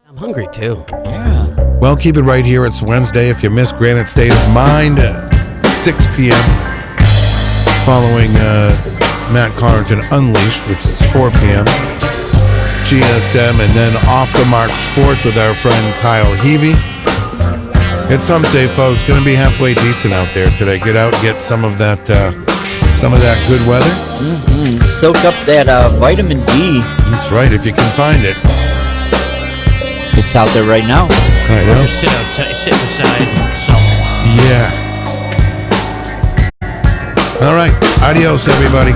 I'm hungry too. Yeah. Well, keep it right here. It's Wednesday. If you missed Granite State of Mind, 6 p.m. following Matt Connerton Unleashed, which is 4 p.m. GSM, and then Off the Mark Sports with our friend Kyle Heavey. It's hump day, folks. Going to be halfway decent out there today. Get out and get some of that good weather. Mm-hmm. Soak up that vitamin D. That's right, if you can find it. It's out there right now. I know. Just sit beside so. Yeah. All right. Adios, everybody.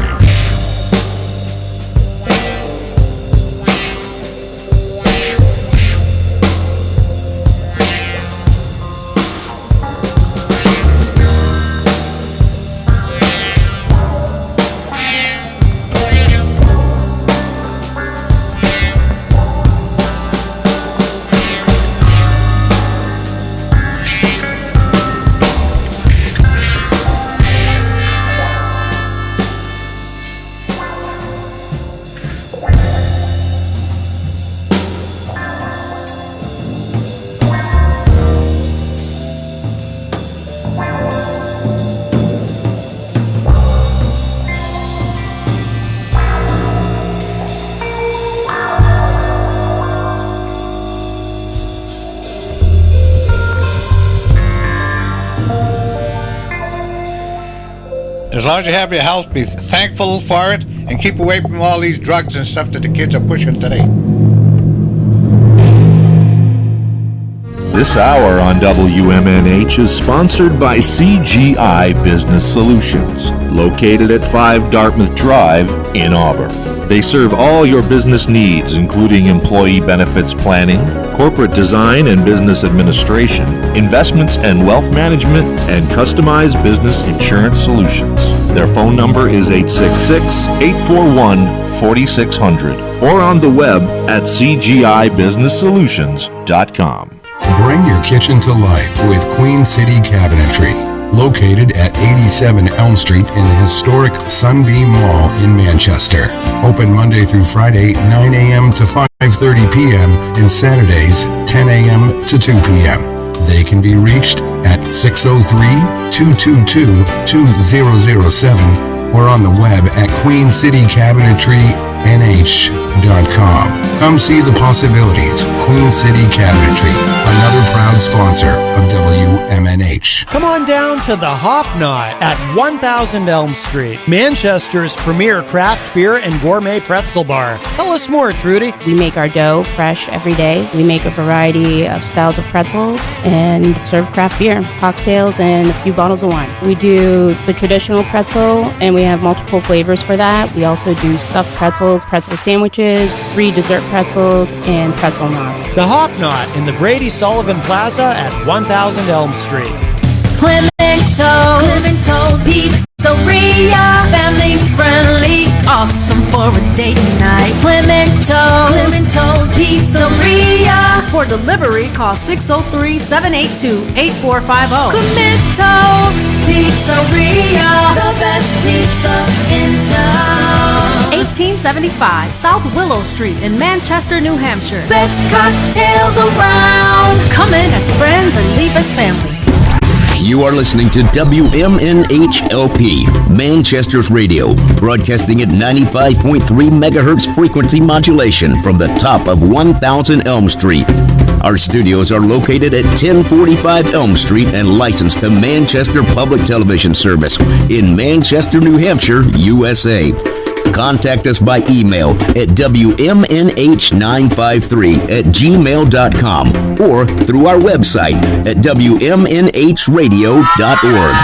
As long as you have your health, be thankful for it and keep away from all these drugs and stuff that the kids are pushing today. This hour on WMNH is sponsored by CGI Business Solutions, located at 5 Dartmouth Drive in Auburn. They serve all your business needs, including employee benefits planning, corporate design and business administration, investments and wealth management, and customized business insurance solutions. Their phone number is 866-841-4600 or on the web at cgibusinesssolutions.com. Bring your kitchen to life with Queen City Cabinetry, located at 87 Elm Street in the historic Sunbeam Mall in Manchester. Open Monday through Friday, 9 a.m. to 5:30 p.m. and Saturdays, 10 a.m. to 2 p.m. They can be reached at 603-222-2007 or on the web at queencitycabinetrynh.com. Come see the possibilities. Queen City Cabinetry, another proud sponsor of WMNH. Come on down to the Hop Knot at 1000 Elm Street, Manchester's premier craft beer and gourmet pretzel bar. Tell us more, Trudy. We make our dough fresh every day. We make a variety of styles of pretzels and serve craft beer, cocktails, and a few bottles of wine. We do the traditional pretzel, and we have multiple flavors for that. We also do stuffed pretzels, pretzel sandwiches, free dessert pretzels, and pretzel knots. The Hop Knot in the Brady Sullivan Plaza at 1000 Elm Street. Clemento's Pizzeria, family friendly, awesome for a date night. Clemento's Pizzeria. For delivery, call 603-782-8450. Clemento's Pizzeria, the best pizza in town. 1875 South Willow Street in Manchester, New Hampshire. Best cocktails around. Come in as friends and leave as family. You are listening to WMNH-LP, Manchester's radio, broadcasting at 95.3 megahertz frequency modulation from the top of 1000 Elm Street. Our studios are located at 1045 Elm Street and licensed to Manchester Public Television Service in Manchester, New Hampshire, USA. Contact us by email at WMNH953@gmail.com or through our website at WMNHradio.org.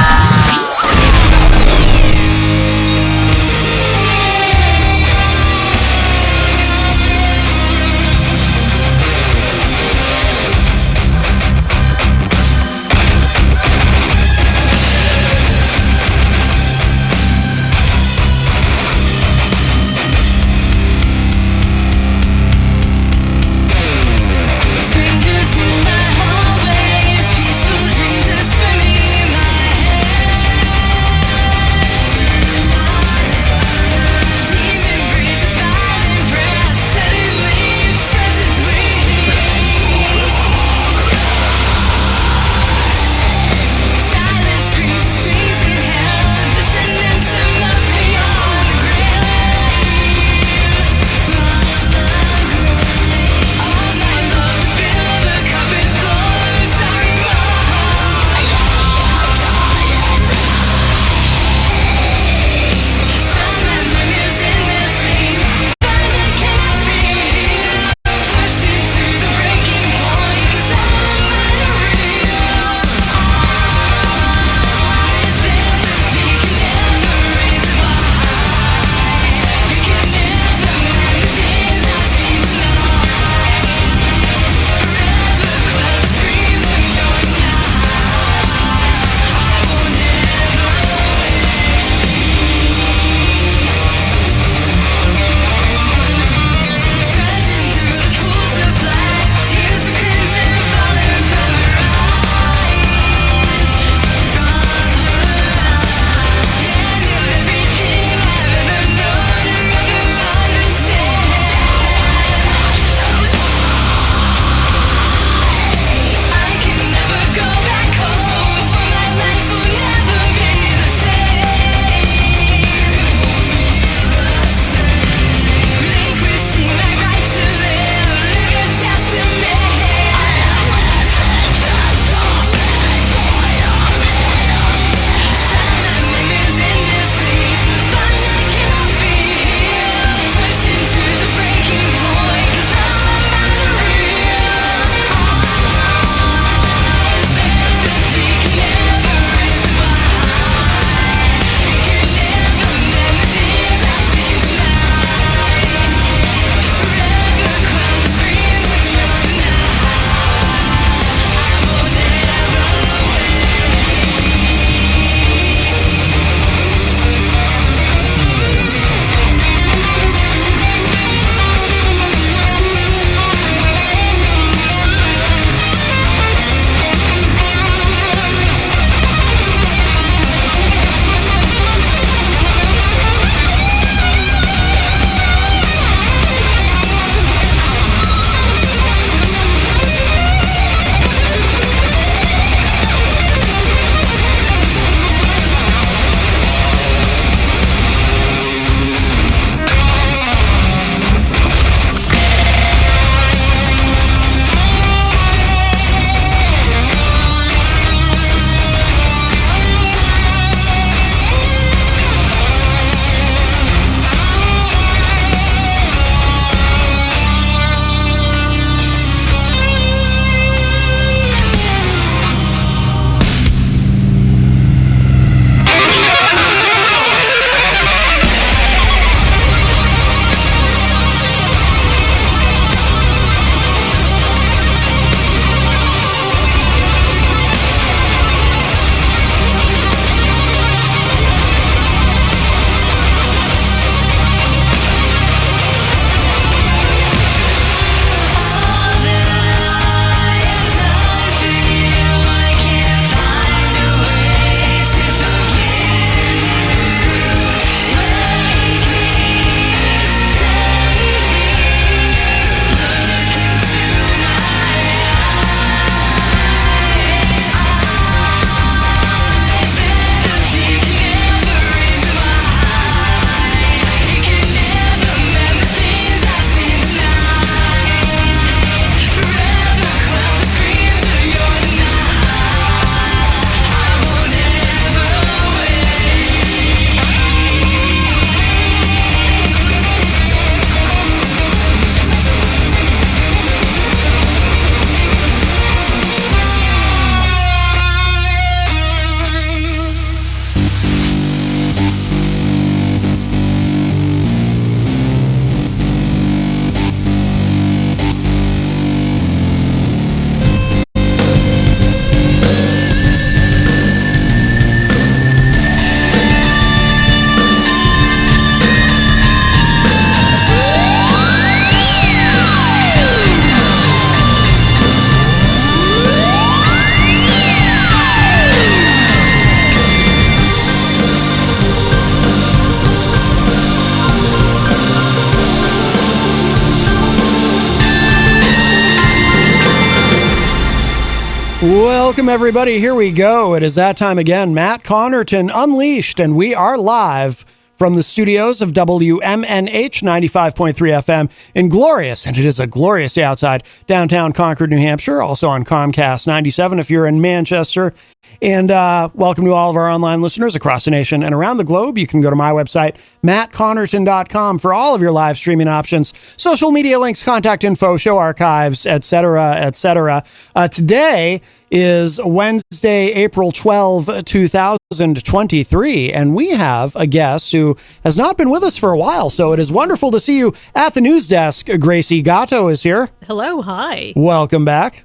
Welcome, everybody. Here we go. It is that time again. Matt Connerton Unleashed, and we are live from the studios of WMNH 95.3 FM in glorious, and it is a glorious day outside, downtown Concord, New Hampshire, also on Comcast 97 if you're in Manchester. And welcome to all of our online listeners across the nation and around the globe. You can go to my website, mattconnerton.com, for all of your live streaming options, social media links, contact info, show archives, etc., etc. Today is Wednesday, April 12, 2023, and we have a guest who has not been with us for a while, so it is wonderful to see you at the news desk. Gracie Gatto is here. Hello, hi. Welcome back.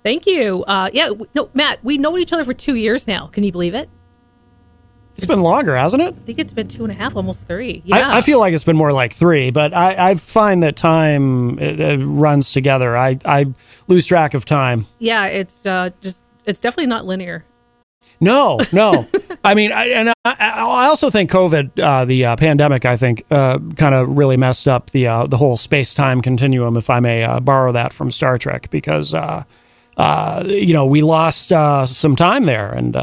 Thank you. Matt, we know each other for 2 years now. Can you believe it? It's been longer, hasn't it? I think it's been 2.5, almost 3. Yeah. I feel like it's been more like 3, but I find that time runs together. I lose track of time. Yeah, it's definitely not linear. No. I mean, I also think COVID, the pandemic, I think, kind of really messed up the whole space-time continuum, if I may borrow that from Star Trek, because we lost some time there, and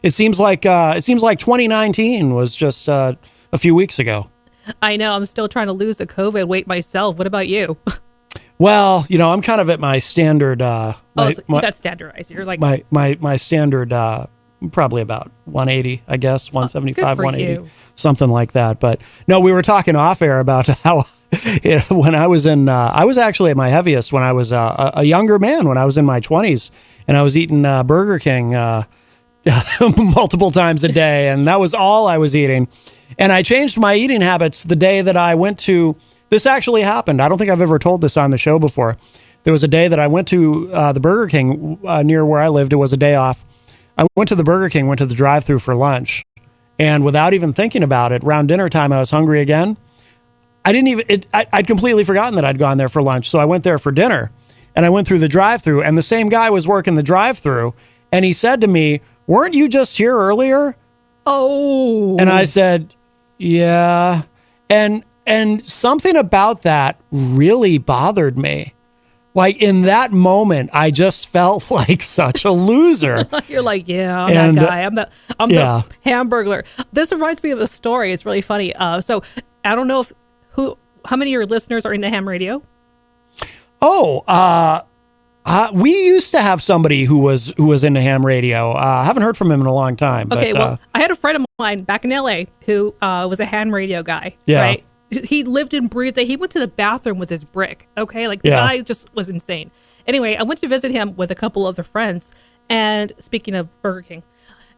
it seems like 2019 was just a few weeks ago. I know. I'm still trying to lose the COVID weight myself. What about you? Well, I'm kind of at my standard. So you got standardized. You're like my standard, probably about 180, I guess, 175, 180, you. Something like that. But no, we were talking off air about how when I was I was actually at my heaviest when I was a younger man, when I was in my 20s, and I was eating Burger King multiple times a day, and that was all I was eating. And I changed my eating habits the day that I went to. This actually happened. I don't think I've ever told this on the show before. There was a day that I went to the Burger King near where I lived. It was a day off. I went to the Burger King, went to the drive-thru for lunch, and without even thinking about it, around dinner time, I was hungry again. I'd completely forgotten that I'd gone there for lunch, so I went there for dinner, and I went through the drive-thru, and the same guy was working the drive-thru, and he said to me, "Weren't you just here earlier?" Oh. And I said, "Yeah." And something about that really bothered me. Like, in that moment, I just felt like such a loser. You're like, yeah, I'm that guy. I'm the Hamburglar. This reminds me of a story. It's really funny. So I don't know how many of your listeners are into ham radio? Oh, we used to have somebody who was into ham radio. I haven't heard from him in a long time. Okay, but, well, I had a friend of mine back in LA who was a ham radio guy. Yeah. Right? He lived and breathed it. He went to the bathroom with his brick. Okay, like the guy just was insane. Anyway, I went to visit him with a couple other friends. And speaking of Burger King,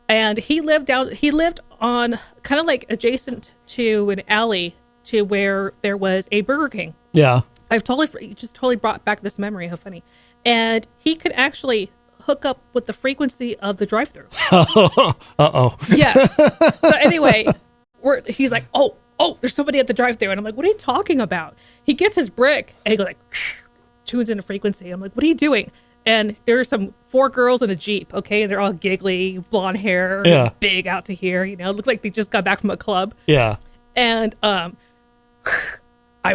and he lived on kind of like adjacent to an alley to where there was a Burger King. Yeah, I've totally brought back this memory. How funny! And he could actually hook up with the frequency of the drive-thru. Uh-oh. Yes. So anyway, he's like, oh, there's somebody at the drive-thru. And I'm like, what are you talking about? He gets his brick and he goes like, tunes into frequency. I'm like, what are you doing? And there's 4 girls in a Jeep, okay? And they're all giggly, blonde hair, big out to here, look like they just got back from a club. Yeah. And I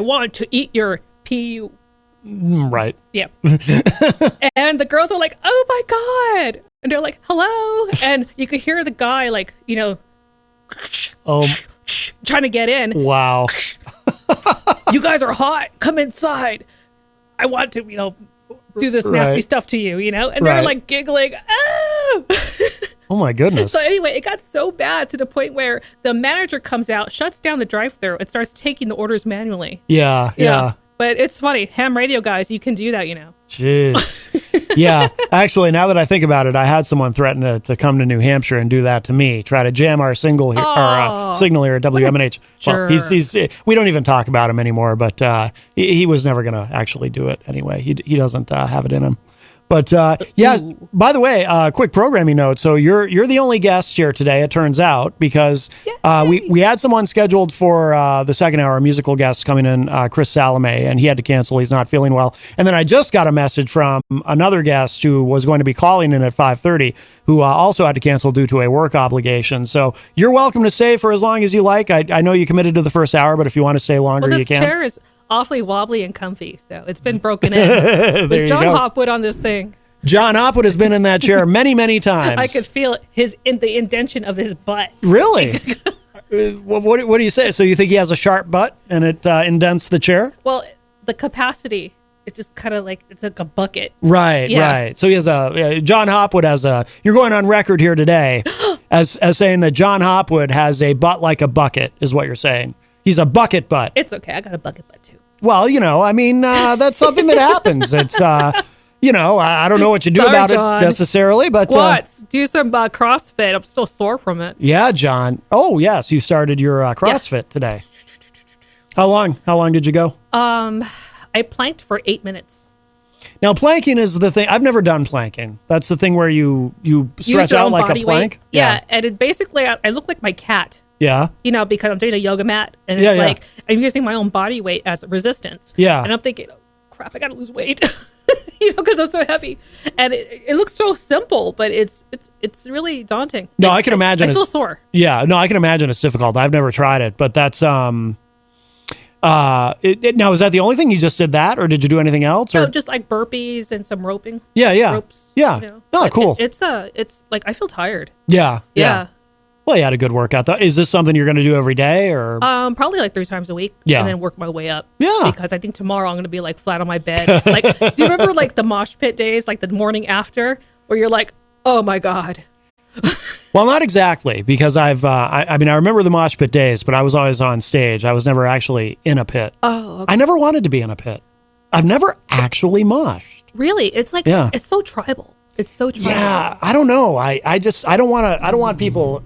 want to eat your PU. Right. Yeah. And the girls are like, oh my God. And they're like, hello. And you could hear the guy like, trying to get in. Wow. You guys are hot. Come inside. I want to, do this nasty stuff to you, and they're like giggling. Oh! Oh my goodness. So anyway, it got so bad to the point where the manager comes out, shuts down the drive-thru, and starts taking the orders manually. Yeah. But it's funny. Ham radio guys, you can do that, Jeez. Yeah. Actually, now that I think about it, I had someone threaten to come to New Hampshire and do that to me, try to jam our signal here, our signal here at WMNH. Sure. Well, he's we don't even talk about him anymore, but he was never going to actually do it anyway. He doesn't have it in him. But by the way, quick programming note. So you're the only guest here today, it turns out, because we had someone scheduled for the second hour, a musical guest coming in, Chris Salome, and he had to cancel. He's not feeling well. And then I just got a message from another guest who was going to be calling in at 5:30, who also had to cancel due to a work obligation. So you're welcome to stay for as long as you like. I know you committed to the first hour, but if you want to stay longer, you can. This chair is awfully wobbly and comfy, so it's been broken in. There's John Hopwood on this thing. John Hopwood has been in that chair many, many times. I could feel the indentation of his butt. Really? What do you say? So you think he has a sharp butt and it indents the chair? Well, the capacity, it just kind of like, it's like a bucket. Right, Yeah. right. So he has John Hopwood has you're going on record here today as saying that John Hopwood has a butt like a bucket, is what you're saying. He's a bucket butt. It's okay. I got a bucket butt too. Well, I mean, that's something that happens. It's, I don't know what you do Sorry, about John. it necessarily, but Squats. Do some CrossFit. I'm still sore from it. yeah, John. Oh, yes, you started your CrossFit today. How long did you go? I planked for 8 minutes. Now, planking is the thing. I've never done planking. That's the thing where you Use stretch your out own like a body plank. weight. Yeah, and it basically, I look like my cat. Yeah. Because I'm doing a yoga mat, and Yeah, it's yeah. like I'm using my own body weight as resistance. Yeah. And I'm thinking, oh, crap, I got to lose weight, because I'm so heavy. And it looks so simple, but it's really daunting. No, I can imagine. I feel it's sore. Yeah. No, I can imagine it's difficult. I've never tried it, but that's now is that the only thing you just did that, or did you do anything else? Or So just like burpees and some roping. yeah. Ropes. Yeah. Oh, But cool. It's like I feel tired. Yeah. Yeah. Well, you had a good workout though. Is this something you're going to do every day, or? Probably like 3 times a week. Yeah. And then work my way up. Yeah. Because I think tomorrow I'm going to be like flat on my bed. Like, do you remember like the mosh pit days, like the morning after, where you're like, oh my God. Well, not exactly, because I remember the mosh pit days, but I was always on stage. I was never actually in a pit. Oh, okay. I never wanted to be in a pit. I've never actually moshed. Really? It's like, Yeah. it's so tribal. It's so tribal. Yeah, I don't know. I don't want people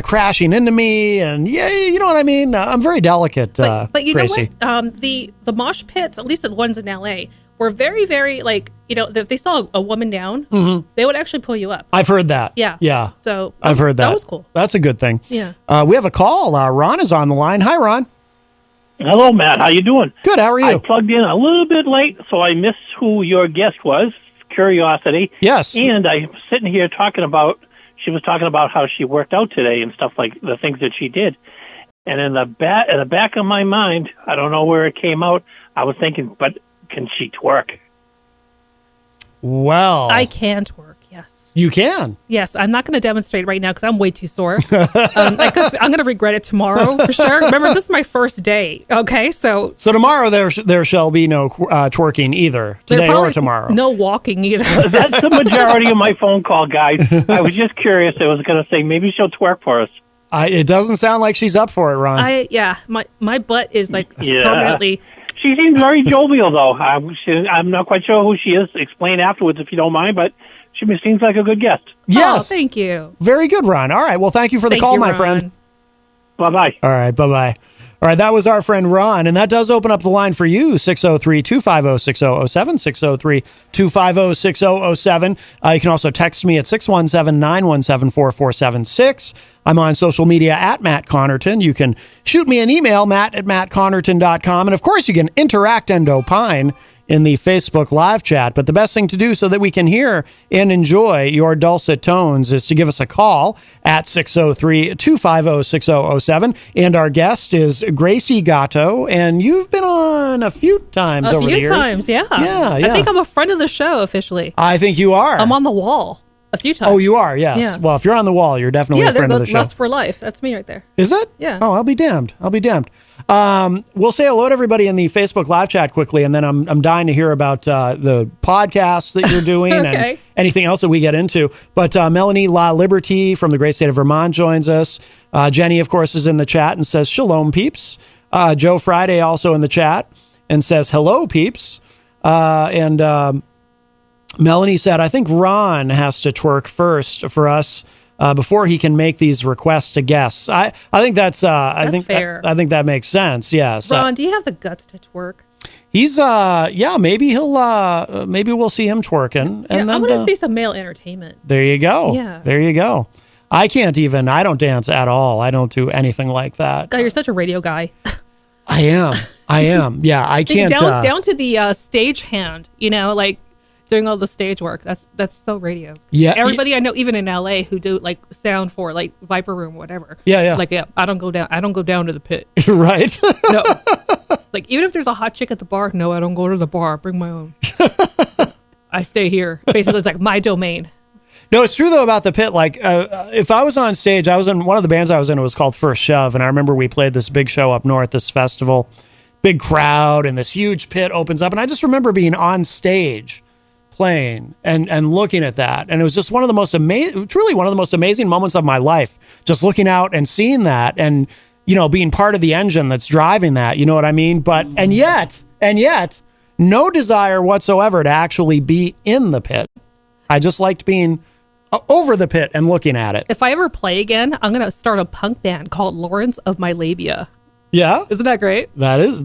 crashing into me, and you know what I mean. I'm very delicate. But you Gracie. know what? The mosh pits, at least the ones in LA, were very, very like, if they saw a woman down, they would actually pull you up. I've heard that. Yeah. Yeah. So I've heard that. That was cool. That's a good thing. Yeah. We have a call. Ron is on the line. Hi, Ron. Hello, Matt. How you doing? Good. How are you? I plugged in a little bit late, so I missed who your guest was. Curiosity. Yes. And I'm sitting here she was talking about how she worked out today and stuff, like the things that she did. And in the back of my mind, I don't know where it came out, I was thinking, but can she twerk? Well, I can twerk. Yes. You can. Yes, I'm not going to demonstrate right now because I'm way too sore. I'm going to regret it tomorrow for sure. Remember, this is my first day. Okay, so tomorrow there shall be no twerking either, today or tomorrow. No walking either. That's the majority of my phone call, guys. I was just curious. I was going to say maybe she'll twerk for us. It doesn't sound like she's up for it, Ron. My butt is like permanently. She seems very jovial, though. I'm not quite sure who she is. Explain afterwards if you don't mind, but she seems like a good guest. Yes. Oh, thank you. Very good, Ron. All right. Well, thank you for the call, my friend. Bye-bye. All right. Bye-bye. All right. That was our friend Ron. And that does open up the line for you, 603-250-6007, 603-250-6007. You can also text me at 617-917-4476. I'm on social media at Matt Connerton. You can shoot me an email, matt@mattconnerton.com. And, of course, you can interact and opine in the Facebook live chat. But the best thing to do so that we can hear and enjoy your dulcet tones is to give us a call at 603-250-6007. And our guest is Gracie Gatto, and you've been on a few times over the years. A few times, yeah. Yeah. I think I'm a friend of the show officially. I think you are. I'm on the wall a few times. Oh, you are, yes. Yeah. Well, if you're on the wall, you're definitely a friend of the show. Lust for Life. That's me right there. Is it? Yeah. Oh, I'll be damned. We'll say hello to everybody in the Facebook live chat quickly, and then I'm dying to hear about the podcasts that you're doing Okay. and anything else that we get into. But Melanie La Liberty from the great state of Vermont joins us. Jenny, of course, is in the chat and says, "Shalom, peeps." Joe Friday also in the chat and says, "Hello, peeps." Melanie said, "I think Ron has to twerk first for us before he can make these requests to guests." I think that's fair. I think that makes sense. Yes. Ron, do you have the guts to twerk? He's maybe maybe we'll see him twerking, and I then want to see some male entertainment. there you go. Yeah. There you go. I don't dance at all. I don't do anything like that. God, you're such a radio guy. I am. Yeah, I can't. Down to the stage hand, like doing all the stage work. That's so radio. Yeah. Everybody I know, even in LA, who do like sound for like Viper Room or whatever. Yeah. Like, I don't go down to the pit. Right. No. Like, even if there's a hot chick at the bar, no, I don't go to the bar. Bring my own. I stay here. Basically, it's like my domain. No, it's true though about the pit. Like, if I was on stage, I was in one of the bands I was in. It was called First Shove, and I remember we played this big show up north, this festival, big crowd, and this huge pit opens up, and I just remember being on stage playing and looking at that, and it was just one of the most amazing, truly one of the most amazing moments of my life. Just looking out and seeing that, and being part of the engine that's driving that. You know what I mean? But and yet, no desire whatsoever to actually be in the pit. I just liked being over the pit and looking at it. If I ever play again, I'm going to start a punk band called Lawrence of My Labia. Yeah. Isn't that great? That is.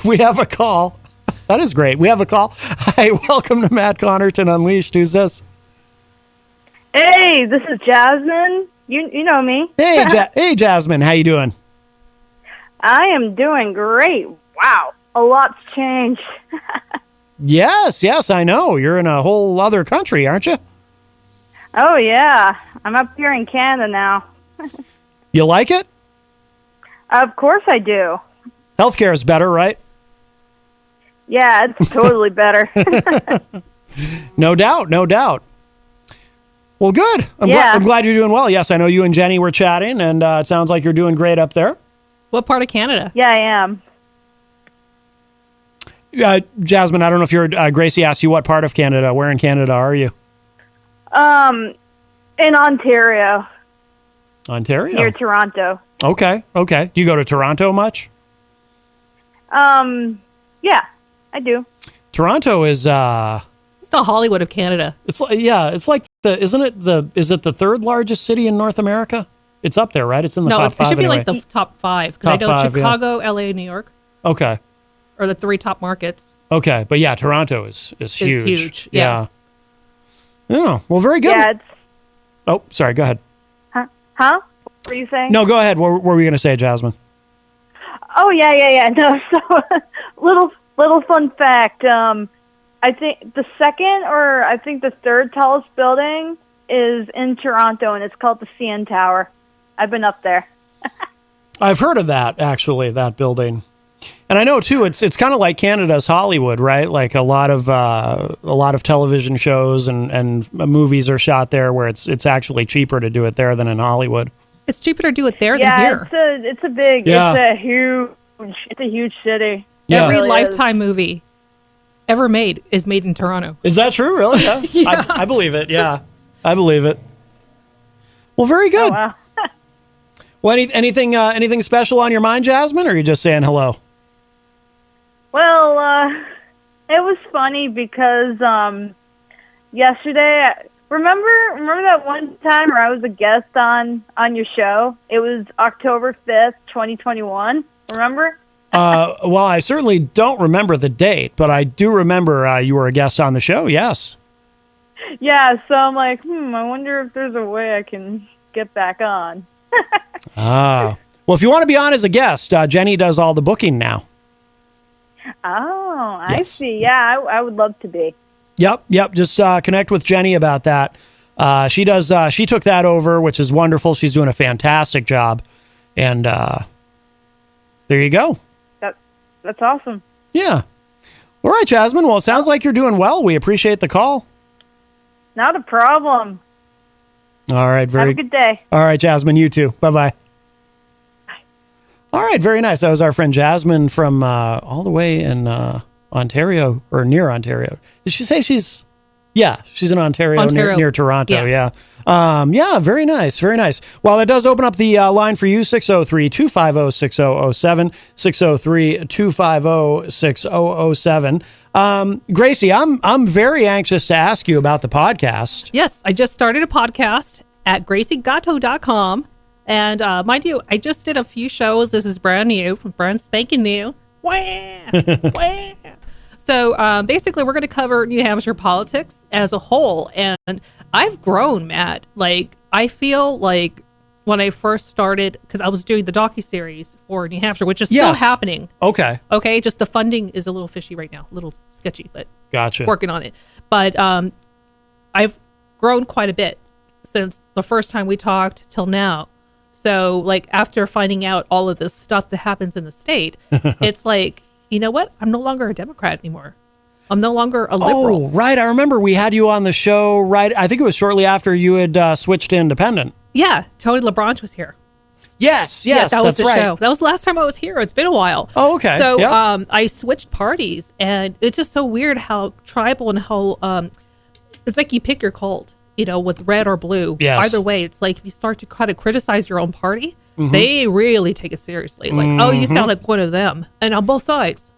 we have a call. That is great. We have a call. Hi, welcome to Matt Connerton Unleashed. Who's this? Hey, this is Jasmine. You know me. Hey, hey, Jasmine. How you doing? I am doing great. Wow. A lot's changed. Yes, I know. You're in a whole other country, aren't you? Oh, yeah. I'm up here in Canada now. You like it? Of course I do. Healthcare is better, right? Yeah, it's totally better. No doubt. Well, good. I'm glad you're doing well. Yes, I know you and Jenny were chatting, and it sounds like you're doing great up there. What part of Canada? Yeah, I am. Jasmine, I don't know if you're, Gracie asked you what part of Canada. Where in Canada are you? In Ontario. Ontario? Near Toronto. Okay. Do you go to Toronto much? Yeah, I do. Toronto is, it's the Hollywood of Canada. It's like is it the third largest city in North America? It's up there, right? It's in the top 5. No, it should be anyway. like the top 5. Because I know 5, Chicago, LA, New York. Okay. Are the 3 top markets. Okay, but yeah, Toronto is huge. It's huge, yeah. Yeah, well, very good. Yeah, Oh, sorry, go ahead. Huh? What were you saying? No, go ahead. What were you going to say, Jasmine? Oh, yeah. No, so, little fun fact. I think the third tallest building is in Toronto, and it's called the CN Tower. I've been up there. I've heard of that, actually, that building. And I know too, it's kind of like Canada's Hollywood, right? Like a lot of television shows and movies are shot there, where it's actually cheaper to do it there than in Hollywood. It's cheaper to do it there than here. It's a huge city. Yeah. Every really Lifetime movie ever made is made in Toronto. Is that true? Really? Yeah. Yeah. I believe it. Yeah, I believe it. Well, very good. Oh, wow. Well, anything special on your mind, Jasmine, or are you just saying hello? Well, it was funny because yesterday, remember that one time where I was a guest on your show? It was October 5th, 2021. Remember? Well, I certainly don't remember the date, but I do remember you were a guest on the show. Yes. Yeah, so I'm like, I wonder if there's a way I can get back on. Well, if you want to be on as a guest, Jenny does all the booking now. Oh, I Yes. see. Yeah, I would love to be. Yep. Just connect with Jenny about that. She does. She took that over, which is wonderful. She's doing a fantastic job, and there you go. That's awesome. Yeah. All right, Jasmine. Well, it sounds like you're doing well. We appreciate the call. Not a problem. All right. Have a good day. All right, Jasmine. You too. Bye-bye. All right. Very nice. That was our friend Jasmine from all the way in Ontario, or near Ontario. Did she say she's... Yeah, she's in Ontario. Near Toronto. Yeah. Very nice. Very nice. Well, that does open up the line for you, 603-250-6007, 603-250-6007. Gracie, I'm very anxious to ask you about the podcast. Yes, I just started a podcast at graciegatto.com. And mind you, I just did a few shows. This is brand spanking new. Wah! Wah! So basically, we're going to cover New Hampshire politics as a whole. And I've grown, Matt. Like, I feel like when I first started, because I was doing the docuseries for New Hampshire, which is still happening. Okay. Just the funding is a little fishy right now, a little sketchy, but gotcha. Working on it. But I've grown quite a bit since the first time we talked till now. So, like, after finding out all of this stuff that happens in the state, it's like, you know what? I'm no longer a Democrat anymore. I'm no longer a liberal. Oh, right. I remember we had you on the show, right? I think it was shortly after you had switched to independent. Yeah, Tony LaBranche was here. Yes, that was that's the right. show. That was the last time I was here. It's been a while. Oh, okay. So Yep. I switched parties, and it's just so weird how tribal and how it's like you pick your cult, with red or blue. Yes. Either way, it's like if you start to kind of criticize your own party, Mhm. they really take it seriously. Like, oh, you sound like one of them, and on both sides.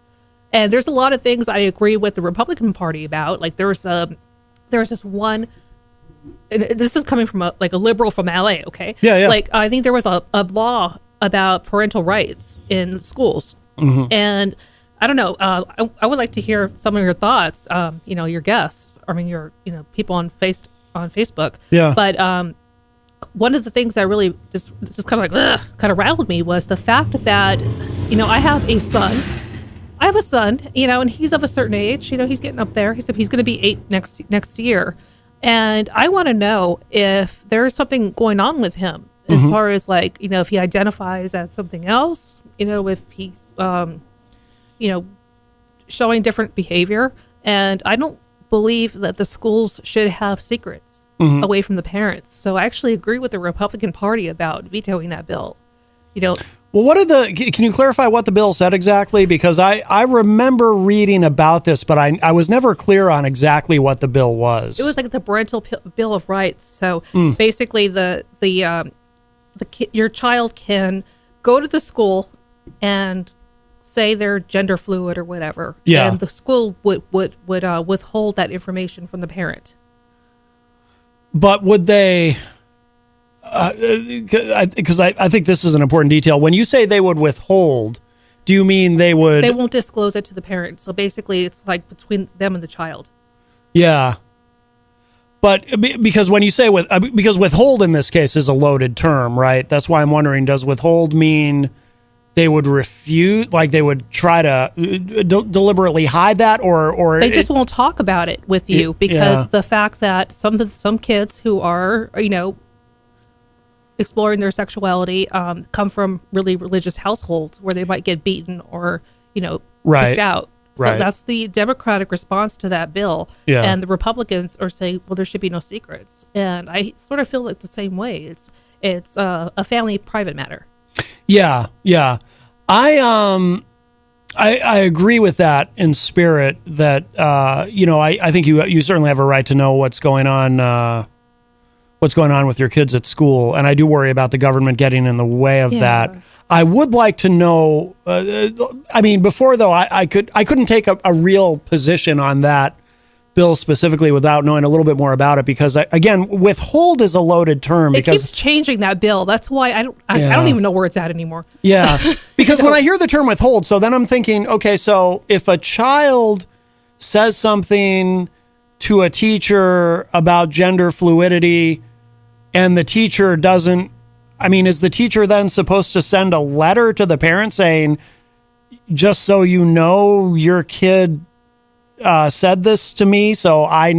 And there's a lot of things I agree with the Republican Party about. Like there's this one. And this is coming from a liberal from LA, okay? Yeah. Like I think there was a law about parental rights in schools, and I don't know. I would like to hear some of your thoughts. Your guests. I mean, your people on Facebook. Yeah. But one of the things that really just kind of rattled me was the fact that I have a son. And he's of a certain age. He's getting up there. He's going to be 8 next year. And I want to know if there's something going on with him as far as if he identifies as something else, if he's, showing different behavior. And I don't believe that the schools should have secrets away from the parents. So I actually agree with the Republican Party about vetoing that bill. Well, can you clarify what the bill said exactly? Because I remember reading about this, but I was never clear on exactly what the bill was. It was like the parental bill of rights. So basically your child can go to the school and say they're gender fluid or whatever. Yeah. And the school would withhold that information from the parent. But would they... Because I think this is an important detail. When you say they would withhold, do you mean they would... They won't disclose it to the parent. So basically, it's like between them and the child. Yeah. But because when you say because withhold in this case is a loaded term, right? That's why I'm wondering, does withhold mean they would refuse, like they would try to deliberately hide that, or they just won't talk about it with you because the fact that some kids who are, exploring their sexuality come from really religious households where they might get beaten or kicked out. So that's the Democratic response to that bill. Yeah. And the Republicans are saying, well, there should be no secrets. And I sort of feel like the same way. It's a family private matter. Yeah. I agree with that in spirit that I think you certainly have a right to know what's going on with your kids at school, and I do worry about the government getting in the way of that. I would like to know. Before though, I couldn't take a real position on that bill specifically without knowing a little bit more about it, because again, withhold is a loaded term. It keeps changing that bill. That's why I don't even know where it's at anymore. Yeah, because when I hear the term withhold, so then I'm thinking, okay, so if a child says something to a teacher about gender fluidity and the teacher doesn't, is the teacher then supposed to send a letter to the parent saying, just so you know, your kid said this to me, so I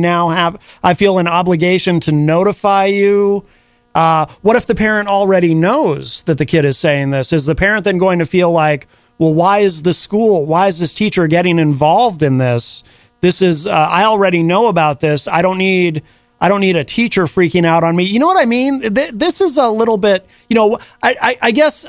feel an obligation to notify you? What if the parent already knows that the kid is saying this? Is the parent then going to feel like, well, why is this teacher getting involved in this? This is, I already know about this. I don't need a teacher freaking out on me. You know what I mean? This is a little bit, I guess,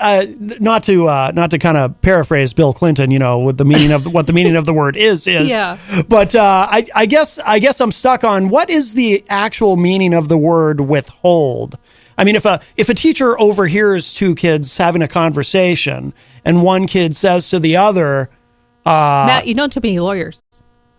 not to kind of paraphrase Bill Clinton, with the meaning of what the meaning of the word is. Yeah. But I guess I'm stuck on what is the actual meaning of the word withhold. If a teacher overhears two kids having a conversation and one kid says to the other, Matt, you know too many lawyers.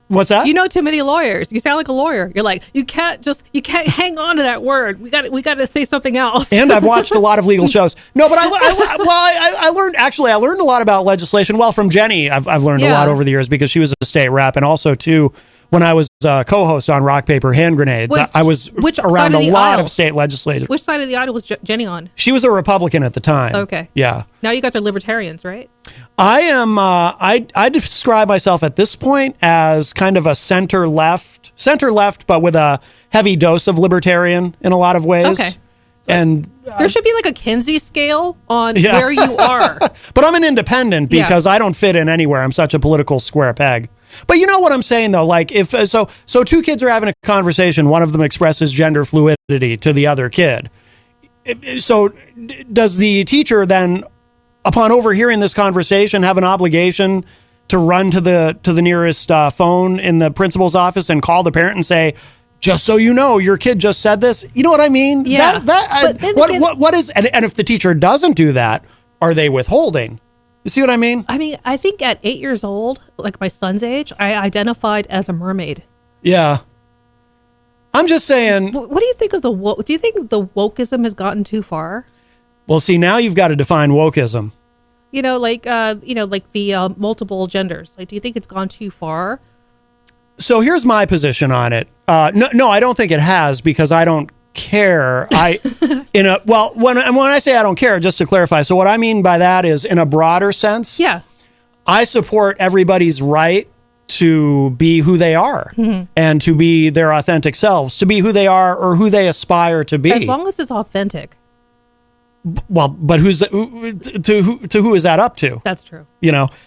What's that? You know too many lawyers. You sound like a lawyer. You're like, you can't hang on to that word. We got to say something else. And I've watched a lot of legal shows. No, but I learned a lot about legislation. Well, from Jenny, I've learned a lot over the years because she was a state rep, and also too when I was co-host on Rock Paper Hand Grenades, I was around a lot of state legislators. Which side of the aisle was Jenny on? She was a Republican at the time. Okay. Yeah. Now you guys are libertarians, right? I am. I describe myself at this point as kind of a center left, but with a heavy dose of libertarian in a lot of ways. Okay. And there should be like a Kinsey scale on where you are. But I'm an independent because I don't fit in anywhere. I'm such a political square peg. But you know what I'm saying, though? Like, if so two kids are having a conversation. One of them expresses gender fluidity to the other kid. So does the teacher then, upon overhearing this conversation, have an obligation to run to the nearest phone in the principal's office and call the parent and say, just so you know, your kid just said this? You know what I mean? Yeah. What is, and if the teacher doesn't do that, are they withholding? You see what I mean? I mean, I think at 8 years old, like my son's age, I identified as a mermaid. Yeah. I'm just saying. What do you think of do you think the wokeism has gotten too far? Well, see, now you've got to define wokeism. Like the multiple genders. Like, do you think it's gone too far? So here's my position on it. No, I don't think it has, because I don't care. When I say I don't care, just to clarify. So what I mean by that is, in a broader sense, I support everybody's right to be who they are and to be their authentic selves, to be who they are or who they aspire to be. As long as it's authentic. Well, but who is that up to? That's true.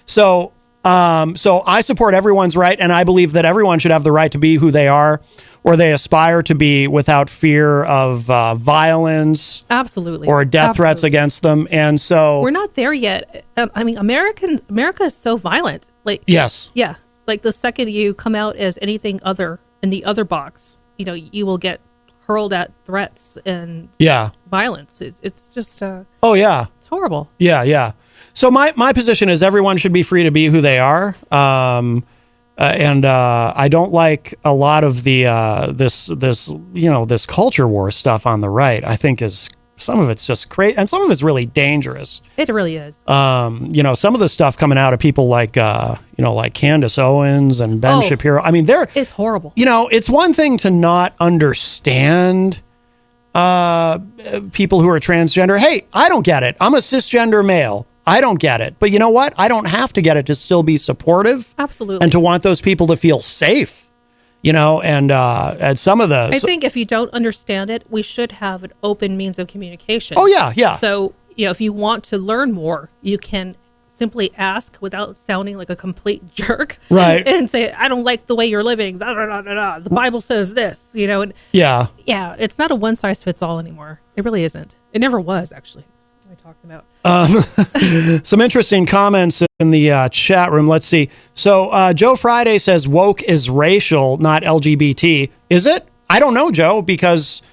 So I support everyone's right, and I believe that everyone should have the right to be who they are or they aspire to be, without fear of violence, absolutely, or death threats against them. And so we're not there yet. I mean, America is so violent. Like, yes, yeah. Like, the second you come out as anything other in the other box, you will get hurled at threats and violence. It's just it's horrible. Yeah. So my position is everyone should be free to be who they are. And I don't like a lot of the this culture war stuff on the right. I think is some of it's just crazy, and some of it's really dangerous. It really is. Some of the stuff coming out of people like like Candace Owens and Ben Shapiro. I mean, it's horrible. It's one thing to not understand people who are transgender. Hey, I don't get it. I'm a cisgender male. I don't get it. But you know what? I don't have to get it to still be supportive. Absolutely. And to want those people to feel safe. And some of the... I think if you don't understand it, we should have an open means of communication. Oh, yeah. So, if you want to learn more, you can simply ask without sounding like a complete jerk. Right. And say, I don't like the way you're living. The Bible says this, And yeah. Yeah, it's not a one-size-fits-all anymore. It really isn't. It never was, actually. What am I talking about? Some interesting comments in the chat room. Let's see. So Joe Friday says woke is racial, not LGBT. Is it? I don't know, Joe, because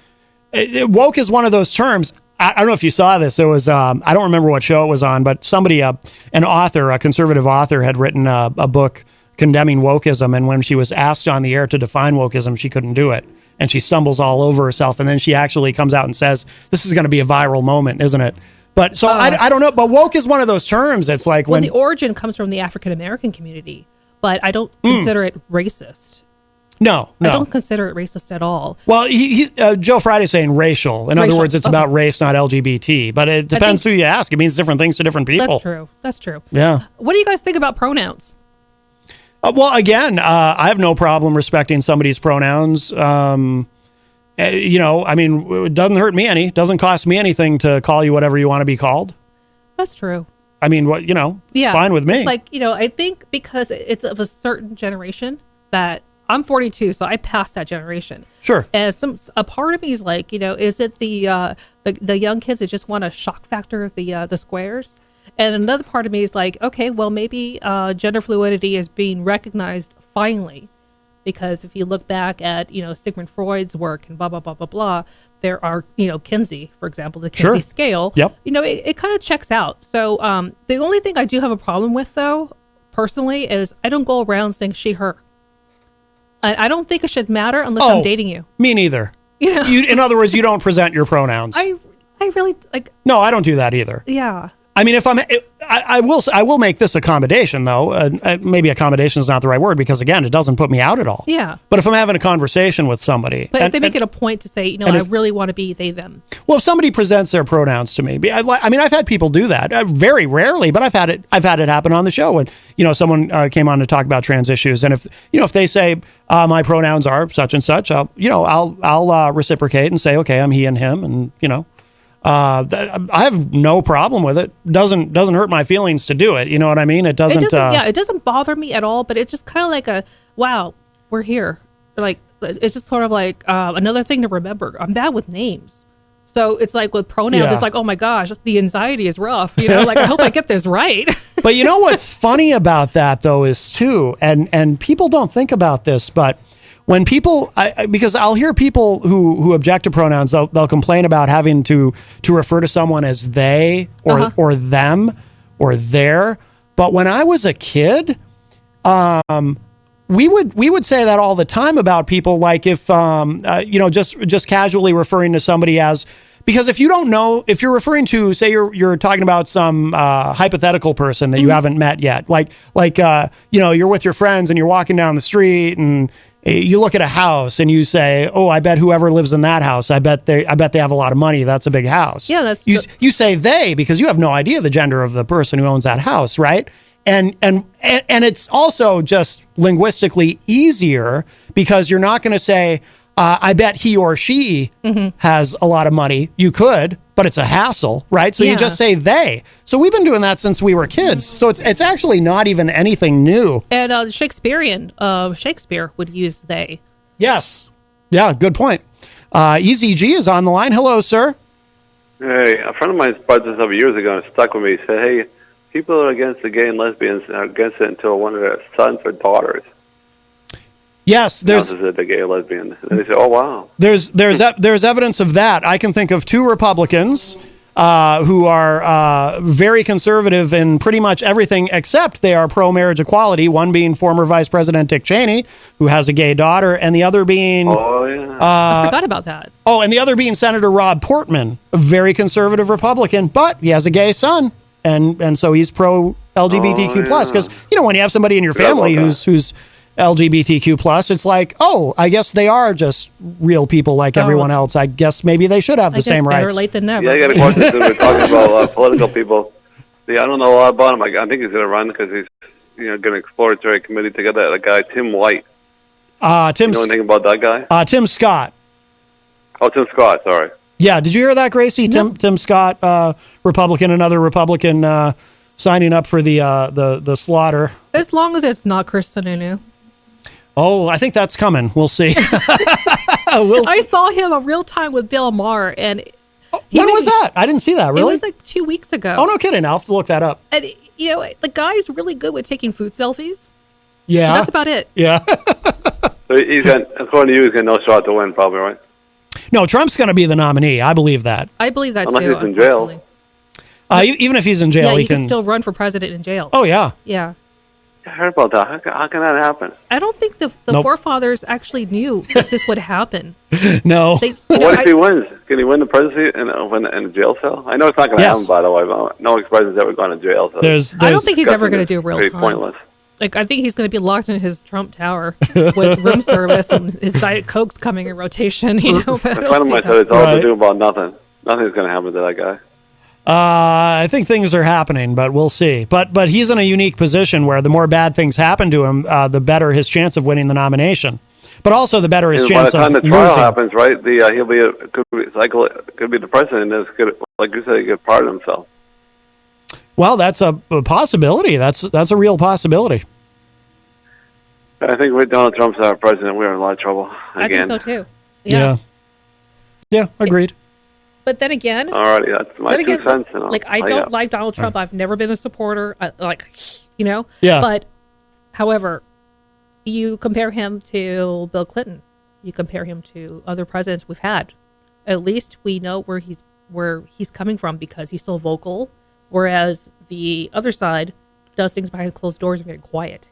woke is one of those terms. I don't know if you saw this. It was I don't remember what show it was on, but somebody, an author, a conservative author, had written a book condemning wokeism, and when she was asked on the air to define wokeism, she couldn't do it, and she stumbles all over herself, and then she actually comes out and says, "This is going to be a viral moment, isn't it?" But so I don't know. But woke is one of those terms. It's like when the origin comes from the African American community, but I don't consider it racist. No, I don't consider it racist at all. Well, Joe Friday's saying racial. In other words, it's about race, not LGBT. But it depends who you ask. It means different things to different people. That's true. Yeah. What do you guys think about pronouns? Well, again, I have no problem respecting somebody's pronouns. I mean, it doesn't hurt me any. It doesn't cost me anything to call you whatever you want to be called. That's true. I mean, it's fine with me. It's like, I think because it's of a certain generation that I'm 42, so I passed that generation. Sure. And a part of me is like, is it the young kids that just want a shock factor of the squares? And another part of me is like, okay, well, maybe gender fluidity is being recognized finally. Because if you look back at, Sigmund Freud's work and blah, blah, blah, blah, blah, there are, Kinsey, for example, the Kinsey scale. Yep. It kind of checks out. So the only thing I do have a problem with, though, personally, is I don't go around saying she, her. I don't think it should matter unless I'm dating you. Me neither. In other words, you don't present your pronouns. I really, No, I don't do that either. Yeah. I mean, I will make this accommodation, though. Maybe accommodation is not the right word, because again, it doesn't put me out at all. Yeah. But if I'm having a conversation with somebody, but if they make it a point to say, I really want to be they them. Well, if somebody presents their pronouns to me, I mean, I've had people do that very rarely, but I've had it happen on the show when someone came on to talk about trans issues, and if they say my pronouns are such and such, I'll reciprocate and say, okay, I'm he and him, and I have no problem with it. Doesn't hurt my feelings to do it. You know what I mean? It doesn't. It doesn't bother me at all. But it's just kind of like wow, we're here. Like it's just sort of like another thing to remember. I'm bad with names, so it's like with pronouns. It's like, oh my gosh, the anxiety is rough. You know, like I hope I get this right. But you know what's funny about that though is too, and people don't think about this, but when people, because I'll hear people who object to pronouns, they'll complain about having to refer to someone as they or them or their. But when I was a kid, we would say that all the time about people, like if just casually referring to somebody as, because if you don't know, if you're referring to, say you're talking about some hypothetical person that you haven't met yet, like you're with your friends and you're walking down the street and you look at a house and you say, oh, I bet whoever lives in that house, I bet they have a lot of money. That's a big house. Yeah, that's you say they because you have no idea the gender of the person who owns that house, right? And it's also just linguistically easier because you're not going to say, I bet he or she has a lot of money. You could, but it's a hassle, right? So you just say they. So we've been doing that since we were kids. So it's actually not even anything new. And Shakespeare would use they. Yes. Yeah, good point. Easy G is on the line. Hello, sir. Hey, a friend of mine spread this over years ago and it stuck with me. He said, hey, people are against the gay and lesbians are against it until one of their sons or daughters. Yes, there's a gay or lesbian. And they say, "Oh wow." There's evidence of that. I can think of two Republicans who are very conservative in pretty much everything except they are pro-marriage equality. One being former Vice President Dick Cheney, who has a gay daughter, and the other being I forgot about that. Oh, and the other being Senator Rob Portman, a very conservative Republican, but he has a gay son, and so he's pro LGBTQ plus. Because when you have somebody in your family who's LGBTQ plus, it's like, oh, I guess they are just real people like everyone else. I guess maybe they should have the same rights. Better late than never. Yeah, I got a question too. We're talking about political people. Yeah, I don't know a lot about him. I think he's going to run because he's going to exploratory committee together. The guy Tim White. You know anything about that guy? Tim Scott. Oh, Tim Scott. Sorry. Yeah, did you hear that, Gracie? No. Tim Scott, Republican, another Republican signing up for the slaughter. As long as it's not Chris Sununu. Oh, I think that's coming. We'll see. I saw him in real time with Bill Maher, and when was that? I didn't see that. Really? It was like 2 weeks ago. Oh, no kidding! I'll have to look that up. And the guy's really good with taking food selfies. Yeah, and that's about it. Yeah. So he's got, according to you, he's got no shot to win, probably, right? No, Trump's going to be the nominee. I believe that. I believe that unless too. Unless he's in jail. Even if he's in jail, he can still run for president in jail. Oh yeah. Yeah. I heard about that. How can that happen? I don't think the forefathers actually knew that this would happen. No. What if he wins? Can he win the presidency in a jail cell? I know it's not going to happen, by the way. But no ex-president's ever gone to jail. So I don't think he's ever going to do real time. Pointless. Like, I think he's going to be locked in his Trump tower with room service and his Diet Coke's coming in rotation. But a friend of mine said it's all to do about nothing. Nothing's going to happen to that guy. I think things are happening, but we'll see. But he's in a unique position where the more bad things happen to him, the better his chance of winning the nomination. But also the better his chance of losing. By the time the trial happens, right? He'll be could be the president. Like you said, he could pardon himself. Well, that's a possibility. That's a real possibility. I think with Donald Trump's our president, we're in a lot of trouble again. I think so too. Yeah, agreed. But then again, alrighty, that's my 2 cents. Like, I don't like Donald Trump. I've never been a supporter. Yeah. But, however, you compare him to Bill Clinton. You compare him to other presidents we've had. At least we know where he's coming from because he's so vocal. Whereas the other side does things behind closed doors and very quiet.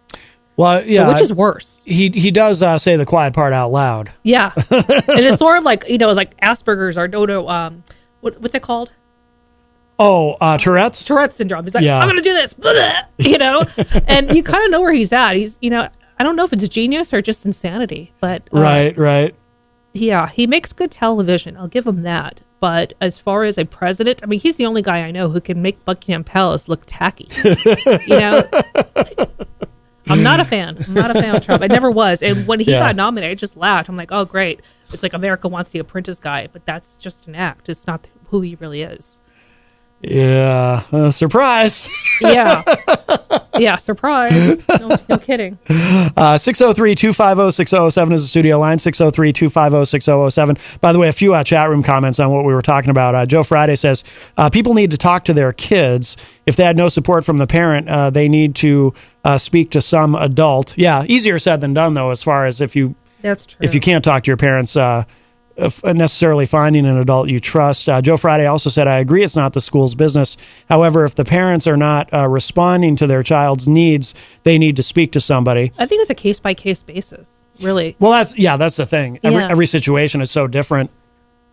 Well, yeah, which is worse. He does say the quiet part out loud. Yeah, and it's sort of like like Asperger's or what's it called? Oh, Tourette's. Tourette's syndrome. He's like, I'm going to do this, and you kind of know where he's at. He's I don't know if it's genius or just insanity, but right. Yeah, he makes good television. I'll give him that. But as far as a president, I mean, he's the only guy I know who can make Buckingham Palace look tacky. I'm not a fan. I'm not a fan of Trump. I never was. And when he got nominated, I just laughed. I'm like, oh, great. It's like America wants the Apprentice guy, but that's just an act. It's not who he really is. Yeah, surprise. Yeah. Yeah, surprise. No kidding. 603-250-6007 is the studio line, 603-250-6007. By the way, a few chat room comments on what we were talking about. Joe Friday says, people need to talk to their kids. If they had no support from the parent, they need to speak to some adult. Yeah, easier said than done, though, as far as if you can't talk to your parents, necessarily finding an adult you trust. Joe Friday also said, I agree it's not the school's business. However, if the parents are not responding to their child's needs, they need to speak to somebody. I think it's a case-by-case basis, really. Well, that's the thing. Every situation is so different.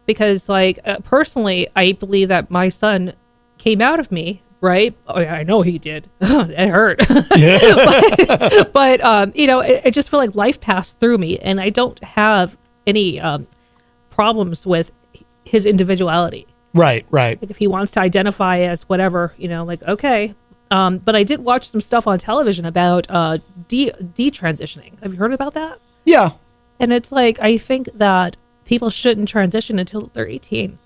Because, like, personally, I believe that my son came out of me, right? Oh, yeah, I know he did. It hurt. Yeah. but you know, I just feel like life passed through me, and I don't have any problems with his individuality. Right. Like if he wants to identify as whatever, you know, like, okay. But I did watch some stuff on television about detransitioning. Have you heard about that? Yeah. And it's like, I think that people shouldn't transition until they're 18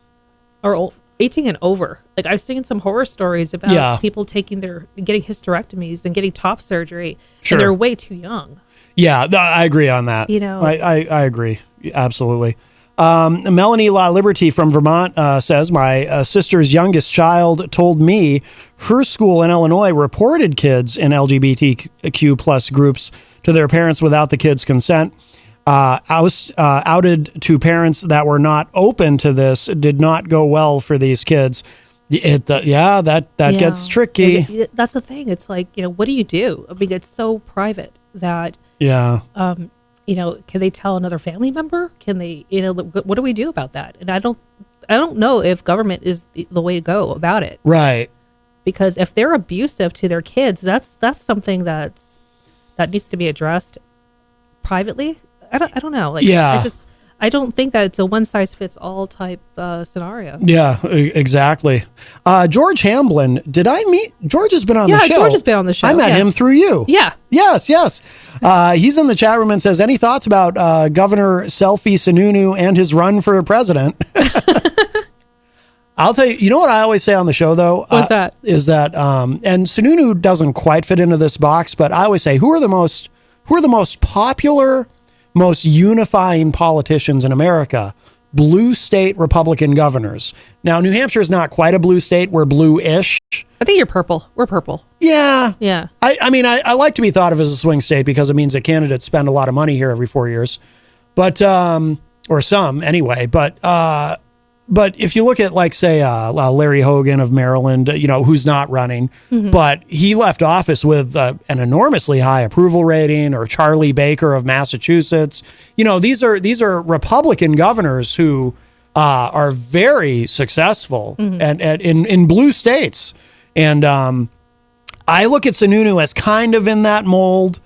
or 18 and over. Like I've seen some horror stories about people getting hysterectomies and getting top surgery, and they're way too young. Yeah, I agree on that. You know, I agree. Absolutely. Melanie La Liberty from Vermont says, my sister's youngest child told me her school in Illinois reported kids in LGBTQ plus groups to their parents without the kids' consent. Outed to parents that were not open to this did not go well for these kids. That gets tricky. That's the thing. It's like, you know, what do you do? I mean, it's so private that you know, can they tell another family member? Can they, you know, what do we do about that? And I don't know if government is the way to go about it. Right. Because if they're abusive to their kids, that's something that needs to be addressed privately. I don't know. Like, I don't think that it's a one size fits all type scenario. Yeah, exactly. George Hamblin, George has been on the show. Yeah, George has been on the show. I met him through you. Yeah. Yes. He's in the chat room and says, any thoughts about Governor Selfie Sununu and his run for president? I'll tell you, you know what I always say on the show, though? What's that? Is that, and Sununu doesn't quite fit into this box, but I always say, who are the most popular, most unifying politicians in America? Blue state Republican governors. Now, New Hampshire is not quite a blue state. We're blue-ish. I think you're purple. We're purple. Yeah. Yeah. I mean, I like to be thought of as a swing state because it means that candidates spend a lot of money here every 4 years. But, or some anyway. But if you look at, like, say, Larry Hogan of Maryland, you know, who's not running, but he left office with an enormously high approval rating, or Charlie Baker of Massachusetts. You know, these are Republican governors who are very successful and in blue states. And I look at Sununu as kind of in that mold.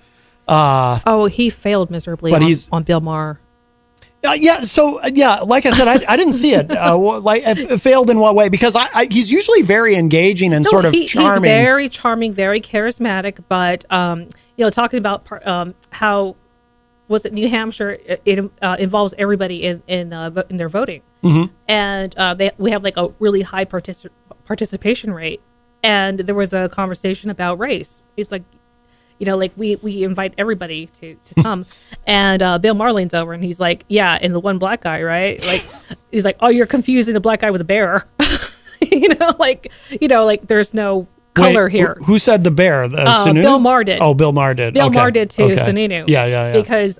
He failed miserably on Bill Maher. Like I said, I didn't see it. It failed in what way? Because he's usually very engaging and sort of charming. He's very charming, very charismatic. But you know, talking about how was it New Hampshire? It involves everybody in their voting, and we have like a really high participation rate. And there was a conversation about race. It's like, you know, like we invite everybody to come, and Bill Maher leans over and he's like, yeah, and the one black guy, right? Like, he's like, oh, you're confusing a black guy with a bear. you know, like there's no color here. Who said the bear? Sununu? Bill Maher did. Oh, Bill Maher did. Bill Maher did to Sununu. Yeah. Because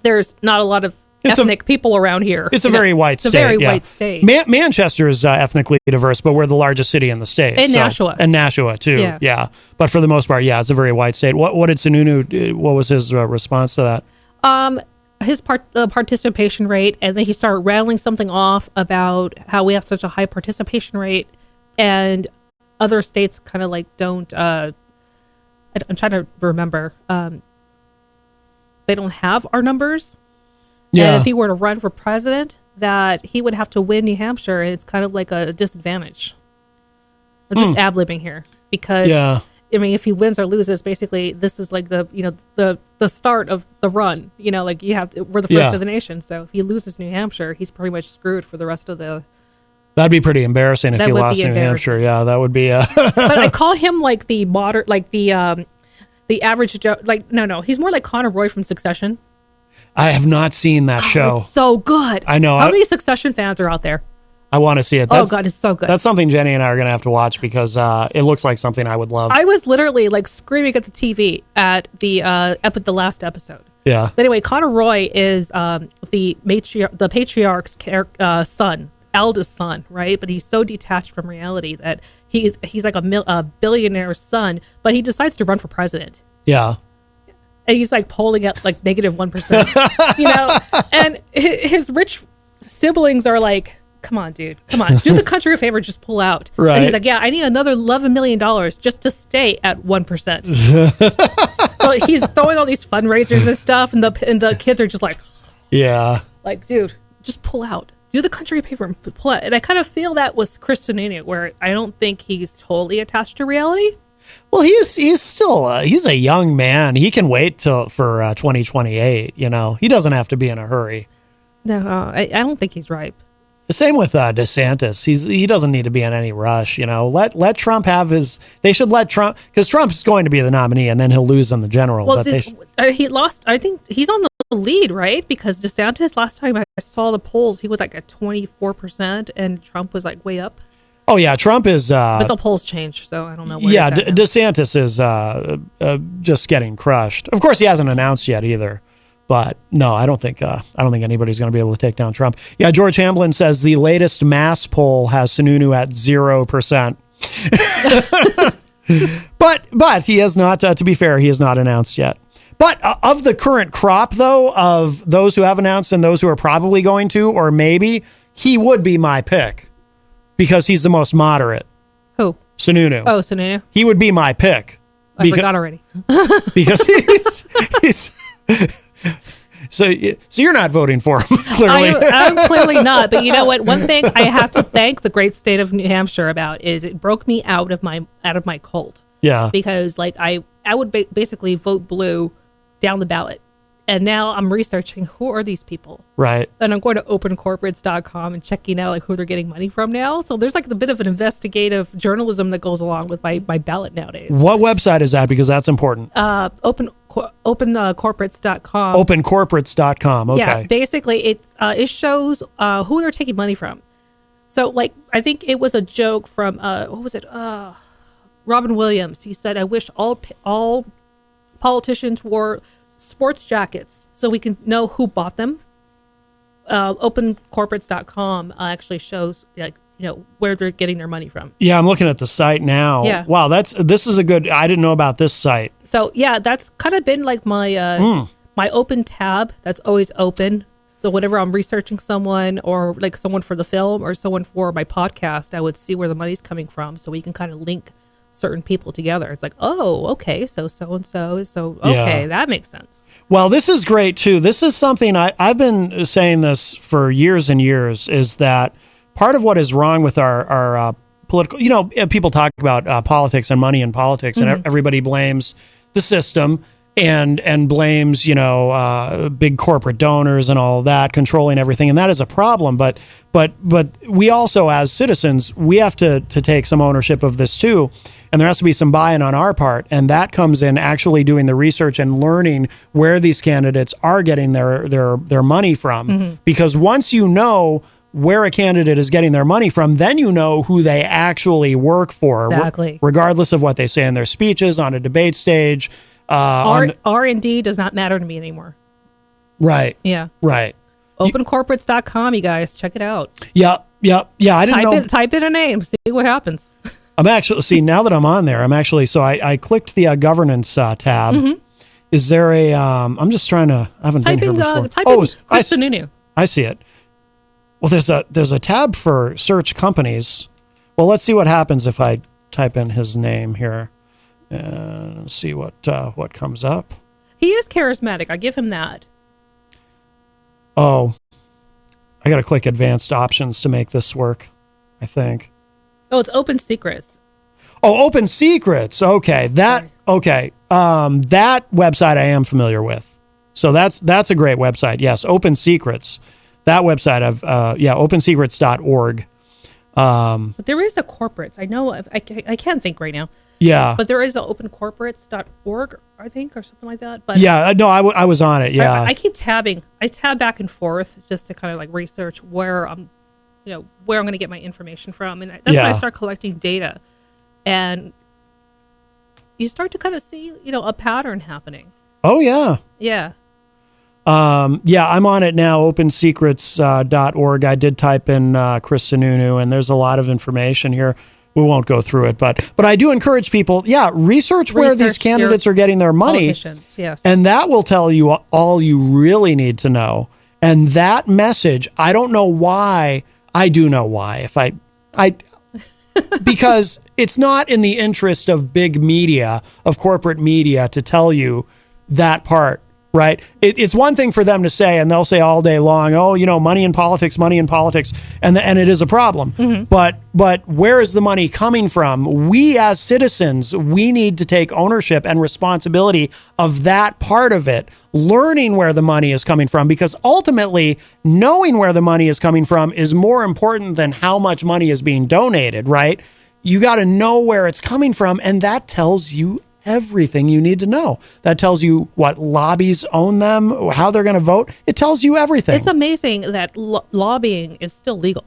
there's not a lot of ethnic people around here. It's a very white state. It's a very white state. Manchester is ethnically diverse, but we're the largest city in the state. And Nashua. And Nashua, too. Yeah. But for the most part, it's a very white state. What did Sununu, what was his response to that? His participation rate, and then he started rattling something off about how we have such a high participation rate, and other states kind of like don't, I'm trying to remember, they don't have our numbers. Yeah. And if he were to run for president, that he would have to win New Hampshire, and it's kind of like a disadvantage. I'm just ad-libbing here because I mean, if he wins or loses, basically this is like the start of the run. You know, like we're the first of the nation. So if he loses New Hampshire, he's pretty much screwed for the rest of the That'd be pretty embarrassing if That he would lost be New Hampshire. Yeah, that would be. But I call him like the the average Joe. Like no, he's more like Connor Roy from Succession. I have not seen that show. It's so good. I know. How many Succession fans are out there? I want to see it. Oh God, it's so good. That's something Jenny and I are going to have to watch because it looks like something I would love. I was literally like screaming at the TV at the last episode. Yeah. But anyway, Connor Roy is the patriarch's son, eldest son, right? But he's so detached from reality that he's like a billionaire's son, but he decides to run for president. Yeah. And he's like polling at like -1%, you know. And his rich siblings are like, "Come on, dude, come on, do the country a favor, just pull out." Right. And he's like, "Yeah, I need another $11 million just to stay at 1%." So he's throwing all these fundraisers and stuff, and the kids are just like, yeah, like, dude, just pull out, do the country a favor and pull out. And I kind of feel that with Chris Sununu, where I don't think he's totally attached to reality. Well, he's still he's a young man. He can wait for 2028. You know, he doesn't have to be in a hurry. No, I don't think he's ripe. The same with DeSantis. He doesn't need to be in any rush. You know, let Trump have his. They should let Trump, because Trump's going to be the nominee, and then he'll lose in the general. Well, But he lost. I think he's on the lead, right? Because DeSantis, last time I saw the polls, he was like at 24%, and Trump was like way up. Oh yeah, Trump is. But the polls changed, so I don't know. Where Yeah, it's at now. DeSantis is just getting crushed. Of course, he hasn't announced yet either. But no, I don't think anybody's going to be able to take down Trump. Yeah, George Hamblin says the latest mass poll has Sununu at 0%. but he has not. To be fair, he has not announced yet. But of the current crop, though, of those who have announced and those who are probably going to, or maybe, he would be my pick because he's the most moderate. Who? Sununu. Oh, Sununu. He would be my pick. I forgot already. Because he's so you're not voting for him, clearly. I'm clearly not. But you know what? One thing I have to thank the great state of New Hampshire about is it broke me out of my cult. Yeah. Because like I would basically vote blue down the ballot. And now I'm researching who are these people. Right. And I'm going to opencorporates.com and checking out like who they're getting money from now. So there's like a bit of an investigative journalism that goes along with my ballot nowadays. What website is that? Because that's important. Opencorporates.com. Opencorporates.com. Okay. Yeah, basically it shows who they're taking money from. So like I think it was a joke from what was it? Robin Williams. He said, "I wish all politicians wore sports jackets so we can know who bought them." Opencorporates.com actually shows like where they're getting their money from. Yeah, I'm looking at the site now. Yeah. Wow, this is a good. I didn't know about this site. So yeah, that's kind of been like my my open tab that's always open. So whenever I'm researching someone or like someone for the film or someone for my podcast, I would see where the money's coming from so we can kind of link certain people together. It's like, oh, okay, so and so is okay, Yeah. that makes sense. Well, this is great too. This is something I've been saying this for years and years, is that part of what is wrong with our political, people talk about politics and money in politics, and everybody blames the system and blames, big corporate donors and all that controlling everything. And that is a problem. But we also, as citizens, we have to take some ownership of this too. And there has to be some buy-in on our part. And that comes in actually doing the research and learning where these candidates are getting their money from. Mm-hmm. Because once you know where a candidate is getting their money from, then you know who they actually work for. Exactly. Regardless of what they say in their speeches, on a debate stage. R&D does not matter to me anymore. Right. Yeah. Right. Opencorporates.com, you guys, check it out. Yep. I didn't know. Type in a name, see what happens. I'm actually, now that I'm on there, I clicked the governance tab. Mm-hmm. Is there a, I'm just trying to, I haven't been here before. Type in Chris Sununu. I see it. Well, there's a tab for search companies. Well, let's see what happens if I type in his name here and see what comes up. He is charismatic. I give him that. Oh, I got to click advanced options to make this work, I think. Oh, it's Open Secrets. Oh, Open Secrets. Okay. That website I am familiar with. So that's a great website. Yes. Open Secrets. That website of, opensecrets.org. But there is a corporates. I know. I can't think right now. Yeah. But there is a opencorporates.org, I think, or something like that. But yeah, no, I was on it. Yeah. I keep tabbing. I tab back and forth just to kind of like research where I'm going to get my information from. And that's when I start collecting data. And you start to kind of see, a pattern happening. Oh, yeah. Yeah. I'm on it now, opensecrets.org. I did type in Chris Sununu, and there's a lot of information here. We won't go through it, but I do encourage people, research where these candidates are getting their money. Yes. And that will tell you all you really need to know. And that message, I don't know why. I do know why. If I because it's not in the interest of big media, of corporate media, to tell you that part. Right. It's one thing for them to say, and they'll say all day long, money in politics. And it is a problem. Mm-hmm. But where is the money coming from? We as citizens, we need to take ownership and responsibility of that part of it, learning where the money is coming from, because ultimately knowing where the money is coming from is more important than how much money is being donated. Right. You got to know where it's coming from. And that tells you everything you need to know. That tells you what lobbies own them, how they're going to vote. It tells you everything. It's amazing that lobbying is still legal.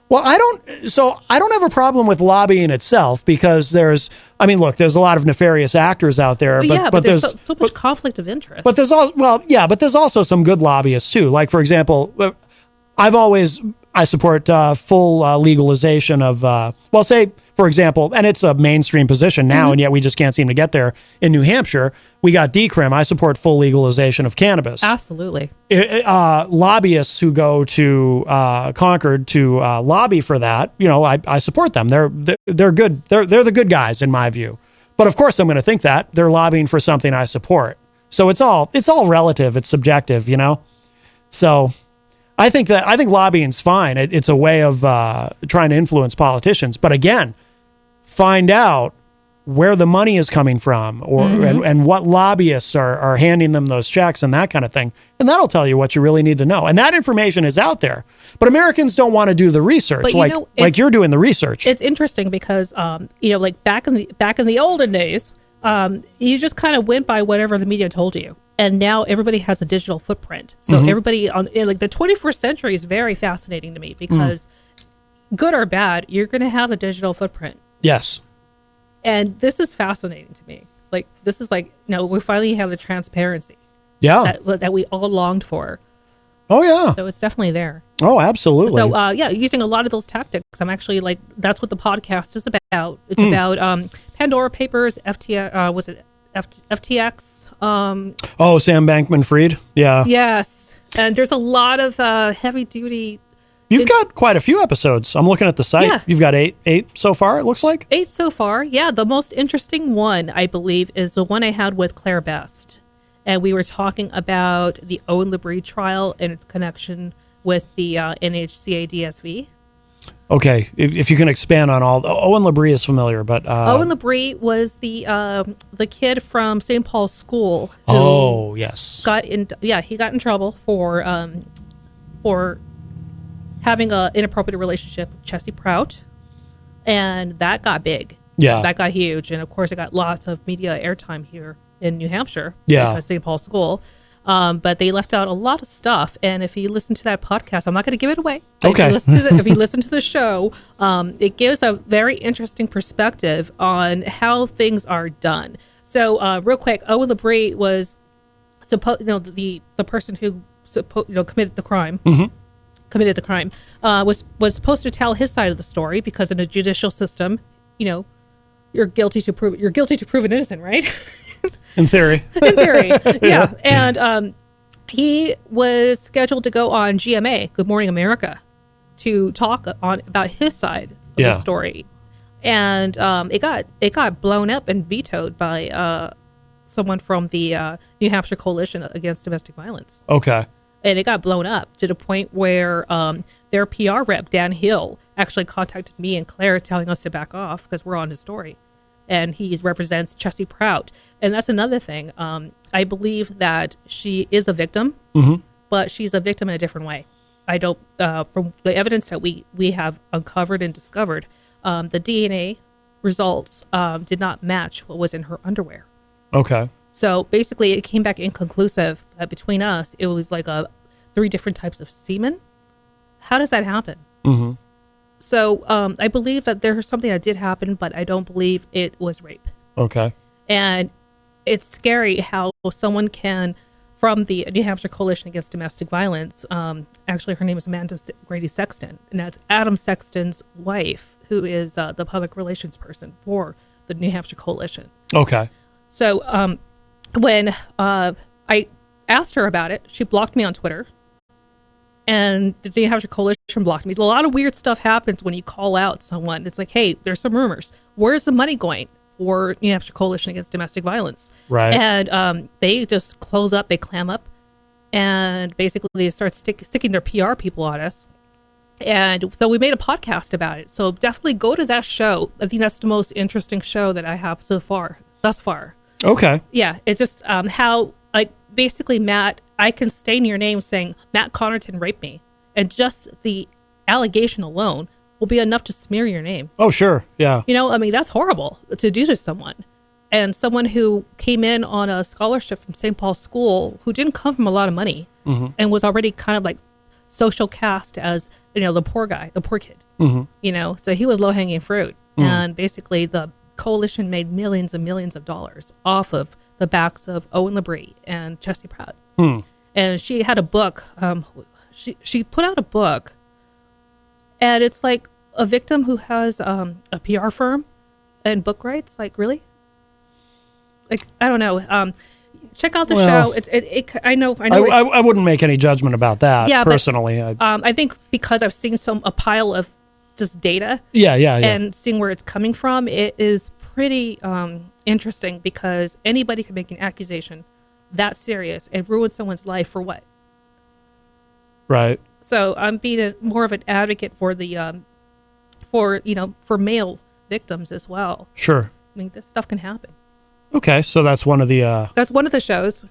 Well, I don't have a problem with lobbying itself, because there's a lot of nefarious actors out there. But there's so much conflict of interest. But there's also some good lobbyists too. Like, for example, I support full legalization of, say, for example, and it's a mainstream position now, mm-hmm. and yet we just can't seem to get there. In New Hampshire, we got decrim. I support full legalization of cannabis. Absolutely. Lobbyists who go to Concord to lobby for that, I support them. They're good. They're the good guys in my view. But of course, I'm going to think that they're lobbying for something I support. So it's all relative. It's subjective, So I think lobbying's fine. It's a way of trying to influence politicians. But again, find out where the money is coming from, or mm-hmm. and what lobbyists are handing them those checks and that kind of thing. And that'll tell you what you really need to know. And that information is out there. But Americans don't want to do the research like you're doing the research. It's interesting because like back in the olden days, you just kind of went by whatever the media told you. And now everybody has a digital footprint. So Mm-hmm. everybody the 21st century is very fascinating to me, because good or bad, you're going to have a digital footprint. Yes. And this is fascinating to me. Like, this is we finally have the transparency. Yeah. That we all longed for. Oh, yeah. So it's definitely there. Oh, absolutely. So, using a lot of those tactics, I'm actually that's what the podcast is about. It's about Pandora Papers, FTX. Sam Bankman-Fried. Yeah. Yes. And there's a lot of heavy duty. You've got quite a few episodes. I'm looking at the site. Yeah. You've got eight so far, it looks like. 8 so far. Yeah. The most interesting one, I believe, is the one I had with Claire Best. And we were talking about the Owen Labrie trial and its connection with the NHCA DSV. Okay. If you can expand on all. Owen Labrie is familiar, but. Owen Labrie was the kid from St. Paul's School. Oh, yes. He got in trouble for having an inappropriate relationship with Chessie Prout, and that got big. Yeah, that got huge, and of course, it got lots of media airtime here in New Hampshire. Yeah, because St. Paul's School. But they left out a lot of stuff, and if you listen to that podcast, I'm not going to give it away. Okay. If you listen to the show, it gives a very interesting perspective on how things are done. So, real quick, Owen Labrie was supposed, the person who committed the crime. Mm-hmm. Was supposed to tell his side of the story, because in the judicial system, you're guilty to prove innocent, right? In theory. Yeah. And he was scheduled to go on GMA, Good Morning America, to talk about his side of the story, and it got blown up and vetoed by someone from the New Hampshire Coalition Against Domestic Violence. Okay. And it got blown up to the point where their PR rep, Dan Hill, actually contacted me and Claire telling us to back off because we're on his story. And he represents Chessie Prout. And that's another thing. I believe that she is a victim, mm-hmm. but she's a victim in a different way. I don't, from the evidence that we have uncovered and discovered, the DNA results did not match what was in her underwear. Okay. So basically, it came back inconclusive. Between us, it was like 3 different types of semen. How does that happen? Mm-hmm. So I believe that there's something that did happen, but I don't believe it was rape. Okay. And it's scary how someone can, from the New Hampshire Coalition Against Domestic Violence, actually her name is Amanda Grady Sexton, and that's Adam Sexton's wife, who is the public relations person for the New Hampshire Coalition. Okay. So when I asked her about it, she blocked me on Twitter, and the New Hampshire Coalition blocked me. A lot of weird stuff happens when you call out someone. It's like, hey, there's some rumors. Where's the money going for New Hampshire Coalition Against Domestic Violence? Right. And they just close up, they clam up, and basically they start sticking their PR people on us. And so we made a podcast about it. So definitely go to that show. I think that's the most interesting show that I have thus far. Okay. Yeah, it's just how, like, basically, Matt, I can stain your name saying Matt Connerton raped me, and just the allegation alone will be enough to smear your name. Oh, sure. Yeah. You know, I mean, that's horrible to do to someone. And someone who came in on a scholarship from St. Paul's School, who didn't come from a lot of money, and was already kind of like social cast as, you know, the poor guy, the poor kid. You know, so he was low-hanging fruit. And basically, the coalition made millions and millions of dollars off of the backs of Owen Labrie and Chesty Pratt. And she had a book. She put out a book, and it's like a victim who has a PR firm and book rights. Like, really? Like, I don't know. Check out the show. I know. I wouldn't make any judgment about that. Yeah, personally. I think because I've seen a pile of just data. Yeah. And seeing where it's coming from, it is pretty interesting, because anybody can make an accusation that serious and ruin someone's life for what? Right. So I'm being more of an advocate for the for male victims as well. Sure. I mean, this stuff can happen. Okay, so that's one of the. That's one of the shows.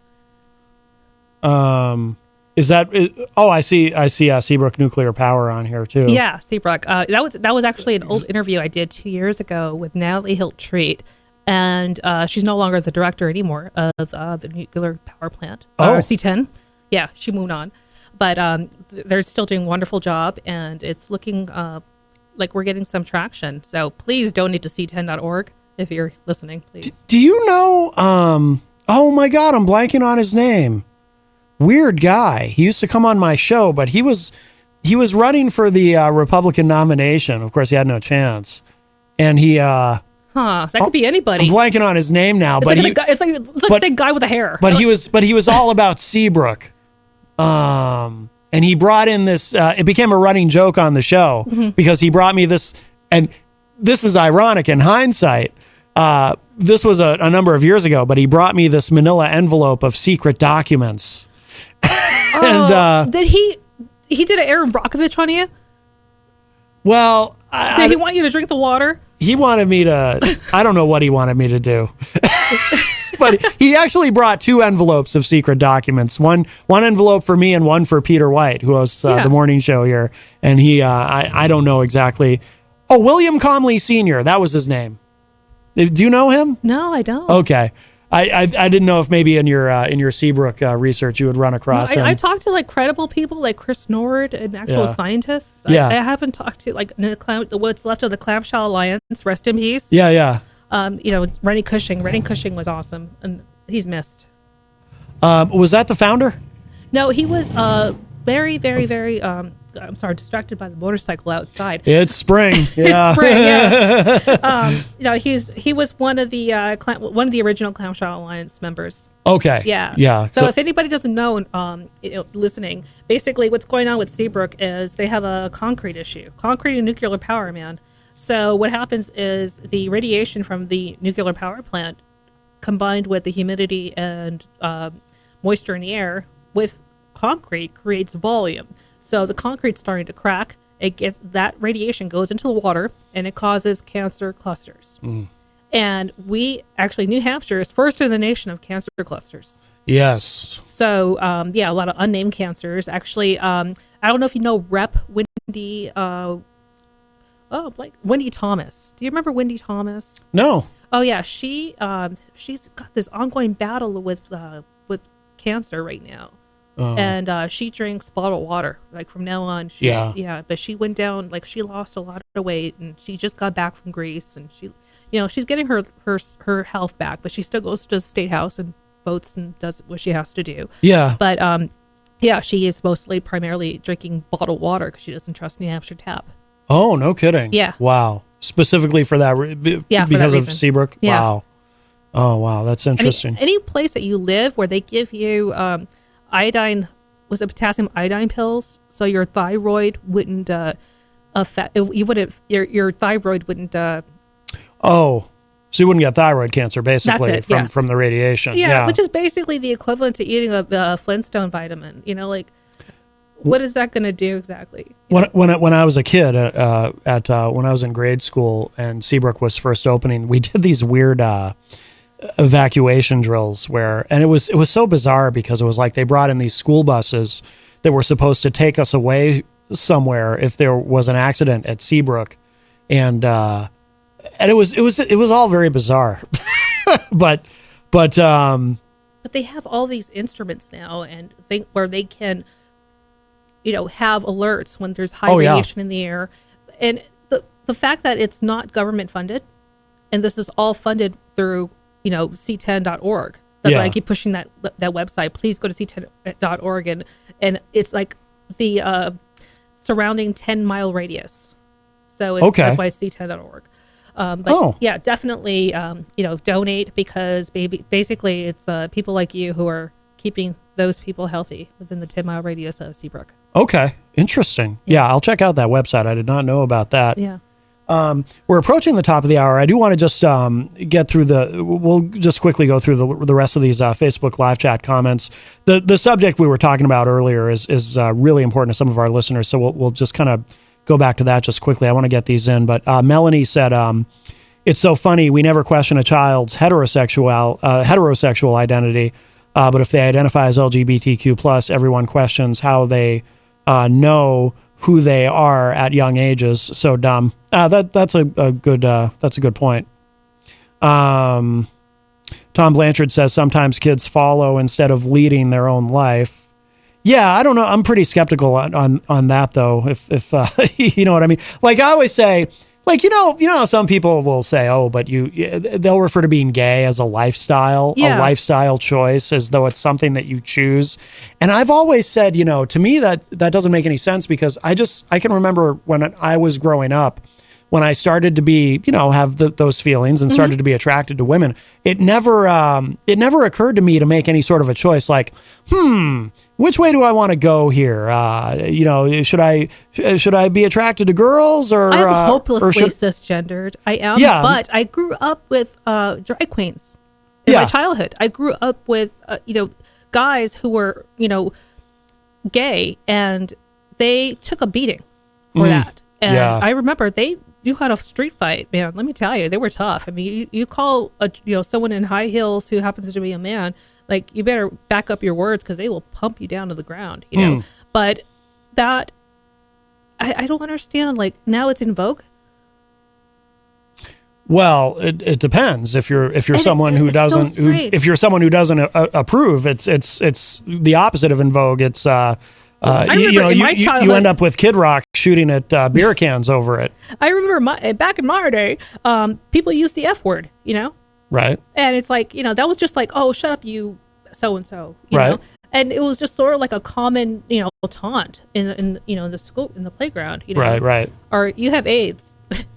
Is that? I see. Seabrook Nuclear Power on here too. Yeah, Seabrook. That was actually an old interview I did 2 years ago with Natalie Hilt-Treat, and she's no longer the director anymore of the nuclear power plant. C10. Yeah, she moved on, but they're still doing a wonderful job, and it's looking like we're getting some traction. So please donate to C10.org if you're listening. Please. Do you know? Oh my God, I'm blanking on his name. Weird guy. He used to come on my show, but he was running for the Republican nomination. Of course, he had no chance, and he. That could be anybody. I'm blanking on his name now, but it's like the same guy with the hair. But he was all about Seabrook, and he brought in this. It became a running joke on the show because he brought me this, and this is ironic in hindsight. This was a number of years ago, but he brought me this manila envelope of secret documents. And did he did an Aaron Brockovich on you? Well, did he want you to drink the water? He wanted me to. I don't know what he wanted me to do, but he actually brought 2 envelopes of secret documents. One envelope for me and one for Peter White, who hosts the morning show here. And he, I don't know exactly. Oh, William Comley Sr. That was his name. Do you know him? No, I don't. Okay. I didn't know if maybe in your Seabrook research you would run across him. I talked to like credible people like Chris Nord, an actual scientist. Yeah. I haven't talked to like what's left of the Clamshell Alliance. Rest in peace. Yeah. Rennie Cushing. Rennie Cushing was awesome, and he's missed. Was that the founder? No, he was very, very, very. I'm sorry, distracted by the motorcycle outside. It's spring. Yeah. It's spring. Yes. He was one of the original Clamshell Alliance members. Okay. Yeah. So if anybody doesn't know, listening, basically what's going on with Seabrook is they have a concrete issue, concrete and nuclear power, man. So what happens is the radiation from the nuclear power plant, combined with the humidity and moisture in the air with concrete, creates volume. So the concrete's starting to crack. That radiation goes into the water, and it causes cancer clusters. And New Hampshire is first in the nation of cancer clusters. Yes. So, a lot of unnamed cancers. Actually, I don't know if you know Rep Wendy. Wendy Thomas. Do you remember Wendy Thomas? No. Oh yeah, she's got this ongoing battle with cancer right now. Oh. And she drinks bottled water. Like from now on, but she went down, like she lost a lot of weight, and she just got back from Greece, and she's getting her health back, but she still goes to the state house and votes and does what she has to do. Yeah. But she is primarily drinking bottled water because she doesn't trust New Hampshire Tap. Oh, no kidding. Yeah. Wow. Specifically for that, because of Seabrook. Yeah. Wow. Oh, wow. That's interesting. Any place that you live where they give you iodine, was it potassium iodine pills? So your thyroid wouldn't affect. Your thyroid wouldn't. So you wouldn't get thyroid cancer basically from the radiation. Yeah, which is basically the equivalent to eating a Flintstone vitamin. What is that going to do exactly? When I was a kid, when I was in grade school and Seabrook was first opening, we did these weird evacuation drills and it was so bizarre because it was like they brought in these school buses that were supposed to take us away somewhere if there was an accident at Seabrook, and it was all very bizarre, but they have all these instruments now and where they can have alerts when there's high radiation in the air. And the fact that it's not government funded, and this is all funded through, c10.org. That's why I keep pushing that website. Please go to c10.org. And it's like the surrounding 10-mile radius. So that's why it's c10.org. Definitely, donate, because basically it's people like you who are keeping those people healthy within the 10-mile radius of Seabrook. Okay. Interesting. Yeah, I'll check out that website. I did not know about that. Yeah. We're approaching the top of the hour. I do want to just get through we'll just quickly go through the rest of these Facebook live chat comments. The subject we were talking about earlier is really important to some of our listeners, so we'll just kind of go back to that just quickly. I want to get these in, but Melanie said, it's so funny, we never question a child's heterosexual identity, but if they identify as LGBTQ+, everyone questions how they know who they are at young ages. So dumb. That's a good point. Tom Blanchard says sometimes kids follow instead of leading their own life. Yeah, I don't know. I'm pretty skeptical on that though. If you know what I mean. Like I always say, like, how some people will say, oh, but they'll refer to being gay as a lifestyle choice, as though it's something that you choose. And I've always said, to me that doesn't make any sense, because I can remember when I was growing up, when I started to be, have those feelings and started to be attracted to women, it never occurred to me to make any sort of a choice like, which way do I want to go here? Should I be attracted to girls or? I'm hopelessly cisgendered. I am, but I grew up with drag queens in my childhood. I grew up with guys who were gay, and they took a beating for that. And I remember they knew how to street fight, man. Let me tell you, they were tough. I mean, you call someone in high heels who happens to be a man, like, you better back up your words, because they will pump you down to the ground, But that, I don't understand. Like, now it's in vogue. Well, it depends. If you're someone who doesn't approve, it's the opposite of in vogue. It's you end up with Kid Rock shooting at beer cans over it. I remember back in my day, people used the F word, Right. And it's like, that was just like, oh, shut up, you so-and-so, you know? And it was just sort of like a common, taunt in the school, in the playground, Right. Or you have AIDS.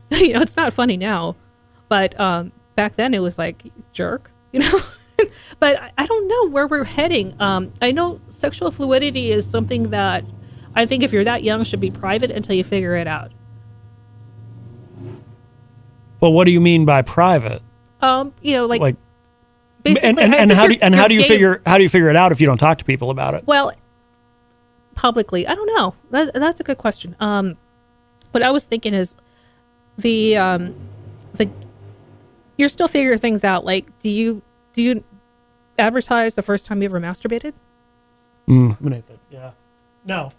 It's not funny now, but back then it was like, jerk, But I don't know where we're heading. I know sexual fluidity is something that I think if you're that young should be private until you figure it out. Well, what do you mean by private? Like basically, and how do you figure it out if you don't talk to people about it? Well, publicly, I don't know. That's a good question. What I was thinking is you're still figuring things out. Like, do you advertise the first time you ever masturbated? Yeah. No.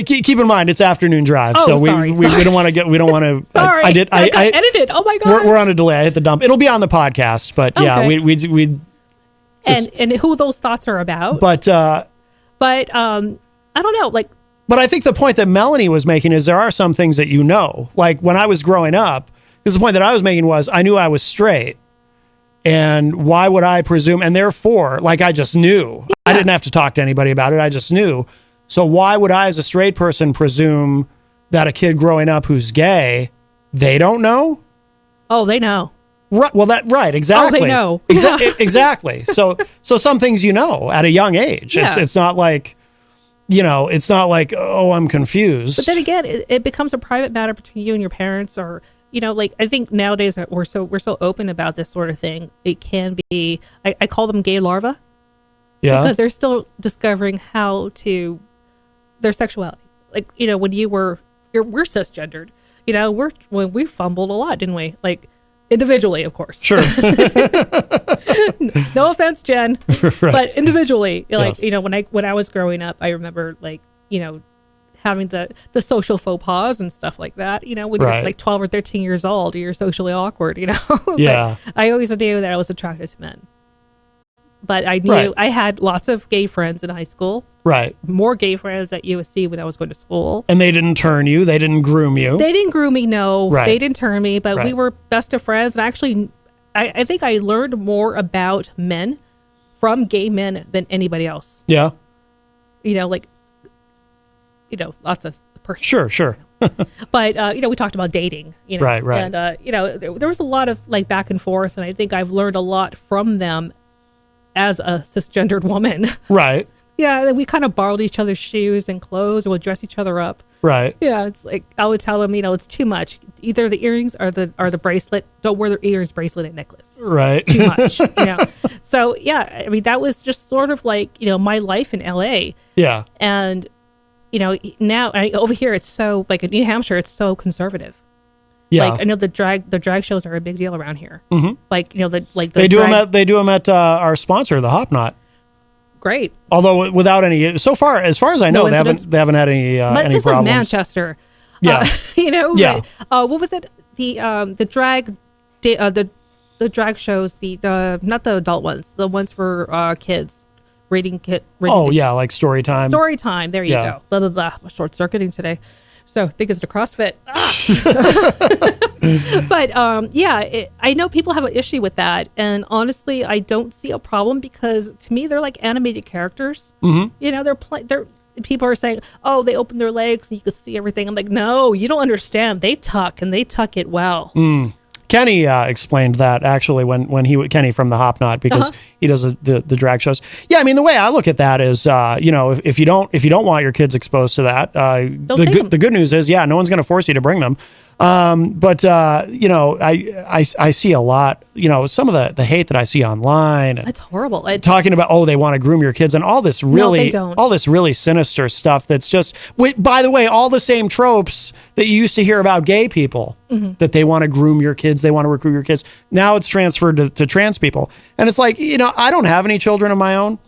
Keep in mind it's afternoon drive, Oh, so sorry. we don't want to get. We don't want to. Sorry, I got edited. Oh my god. We're on a delay. I hit the dump. It'll be on the podcast, but yeah, Okay. we. And who those thoughts are about. But I don't know. Like, but I think the point that Melanie was making is there are some things that you know. Like when I was growing up, because the point that I was making was I knew I was straight. And why would I presume? And therefore, like I just knew. Yeah. I didn't have to talk to anybody about it. I just knew. So why would I, as a straight person, presume that a kid growing up who's gay, they don't know? Oh, they know. Right. Well, exactly. Oh, they know. Exactly. So some things you know at a young age. Yeah. It's not like, it's not like, oh, I'm confused. But then again, it becomes a private matter between you and your parents, or like I think nowadays we're so open about this sort of thing. It can be I call them gay larvae. Yeah. Because they're still discovering how to their sexuality. Like, when we're cisgendered, when we fumbled a lot, didn't we? Like individually, of course. Sure. No offense, Jen. Right. But individually, like, Yes. when I was growing up, I remember like, having the social faux pas and stuff like that, when Right. you're like 12 or 13 years old, you're socially awkward, Yeah. But I always knew that I was attracted to men. But I knew Right. I had lots of gay friends in high school. Right. More gay friends at USC when I was going to school. And they didn't turn you. They didn't groom you. They didn't groom me, no. Right. They didn't turn me, but we Right. were best of friends. And actually, I think I learned more about men from gay men than anybody else. Yeah. Lots of personal. Sure. But, we talked about dating, Right. And, there was a lot of like back and forth. And I think I've learned a lot from them as a cisgendered woman. Right. Yeah. We kind of borrowed each other's shoes and clothes and would dress each other up. Right. Yeah. It's like, I would tell them, it's too much. Either the earrings or the bracelet. Don't wear the earrings, bracelet, and necklace. Right. Too much. So, yeah, I mean, that was just sort of like, my life in LA. Yeah. And, now over here, it's so like in New Hampshire, it's so conservative. Yeah. Like I know the drag shows are a big deal around here. Mm-hmm. Like, they do them at our sponsor, the Hopknot. Great. Although without any, as far as I know, they haven't had any but any this problems. is Manchester. Yeah. Yeah. What was it? The drag shows, not the adult ones, the ones for kids. Reading. Oh yeah, like story time. Story time. There you go. Blah blah blah. I'm short circuiting today, so I think it's the CrossFit. But I know people have an issue with that, and honestly, I don't see a problem because to me they're like animated characters. Mm-hmm. They're people are saying, oh, they open their legs and you can see everything. I'm like, no, you don't understand. They tuck and they tuck it well. Kenny explained that actually when Kenny from the Hopknot, because he does the drag shows. Yeah, I mean the way I look at that is if you don't want your kids exposed to that, the good news is no one's going to force you to bring them. But I see a lot, some of the hate that I see online. It's horrible. Talking about, they want to groom your kids and all this really sinister stuff. That's just, by the way, all the same tropes that you used to hear about gay people, that they want to groom your kids. They want to recruit your kids. Now it's transferred to trans people. And it's like, I don't have any children of my own,